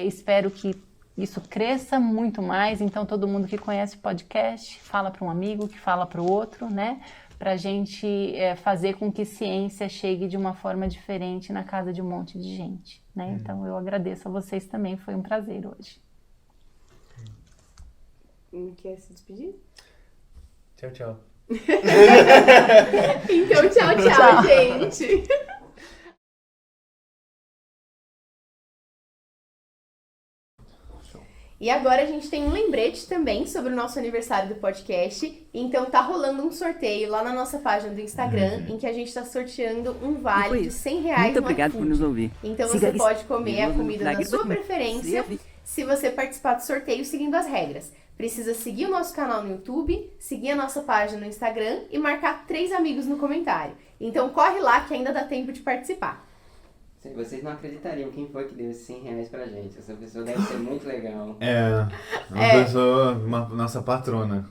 Speaker 5: Espero que isso cresça muito mais. Então, todo mundo que conhece o podcast, fala para um amigo, que fala para o outro, né? Para a gente fazer com que ciência chegue de uma forma diferente na casa de um monte de gente, né? Então, eu agradeço a vocês também. Foi um prazer hoje.
Speaker 2: Quer se despedir?
Speaker 6: Tchau, tchau.
Speaker 2: Então, tchau, gente. E agora a gente tem um lembrete também sobre o nosso aniversário do podcast. Então tá rolando um sorteio lá na nossa página do Instagram, em que a gente tá sorteando um vale de R$100
Speaker 1: Muito obrigado por nos ouvir.
Speaker 2: Então
Speaker 1: Siga
Speaker 2: você pode comer a comida da sua
Speaker 1: Instagram.
Speaker 2: preferência se você participar do sorteio seguindo as regras. Precisa seguir o nosso canal no YouTube, seguir a nossa página no Instagram e marcar 3 amigos no comentário. Então corre lá que ainda dá tempo de participar.
Speaker 7: Vocês não acreditariam quem foi que deu esses R$100 pra gente. Essa pessoa deve ser muito legal.
Speaker 4: Uma pessoa, nossa patrona.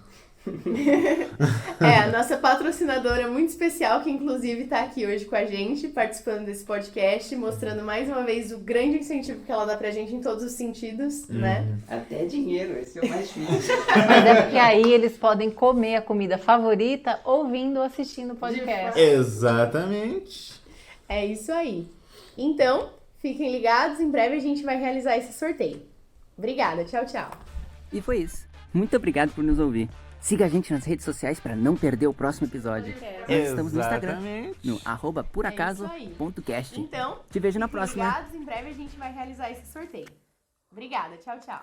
Speaker 2: A nossa patrocinadora muito especial, que inclusive está aqui hoje com a gente, participando desse podcast, mostrando mais uma vez o grande incentivo que ela dá pra gente em todos os sentidos, né?
Speaker 7: Até dinheiro, esse é o mais difícil.
Speaker 5: Mas é porque aí eles podem comer a comida favorita ouvindo ou assistindo o podcast.
Speaker 8: Exatamente.
Speaker 2: É isso aí. Então, fiquem ligados, em breve a gente vai realizar esse sorteio. Obrigada, tchau, tchau.
Speaker 1: E foi isso. Muito obrigado por nos ouvir. Siga a gente nas redes sociais para não perder o próximo episódio. Nós estamos no Instagram, no @poracaso.cast.
Speaker 2: Então,
Speaker 1: Te vejo na
Speaker 2: fiquem
Speaker 1: próxima.
Speaker 2: ligados, em breve a gente vai realizar esse sorteio. Obrigada, tchau, tchau.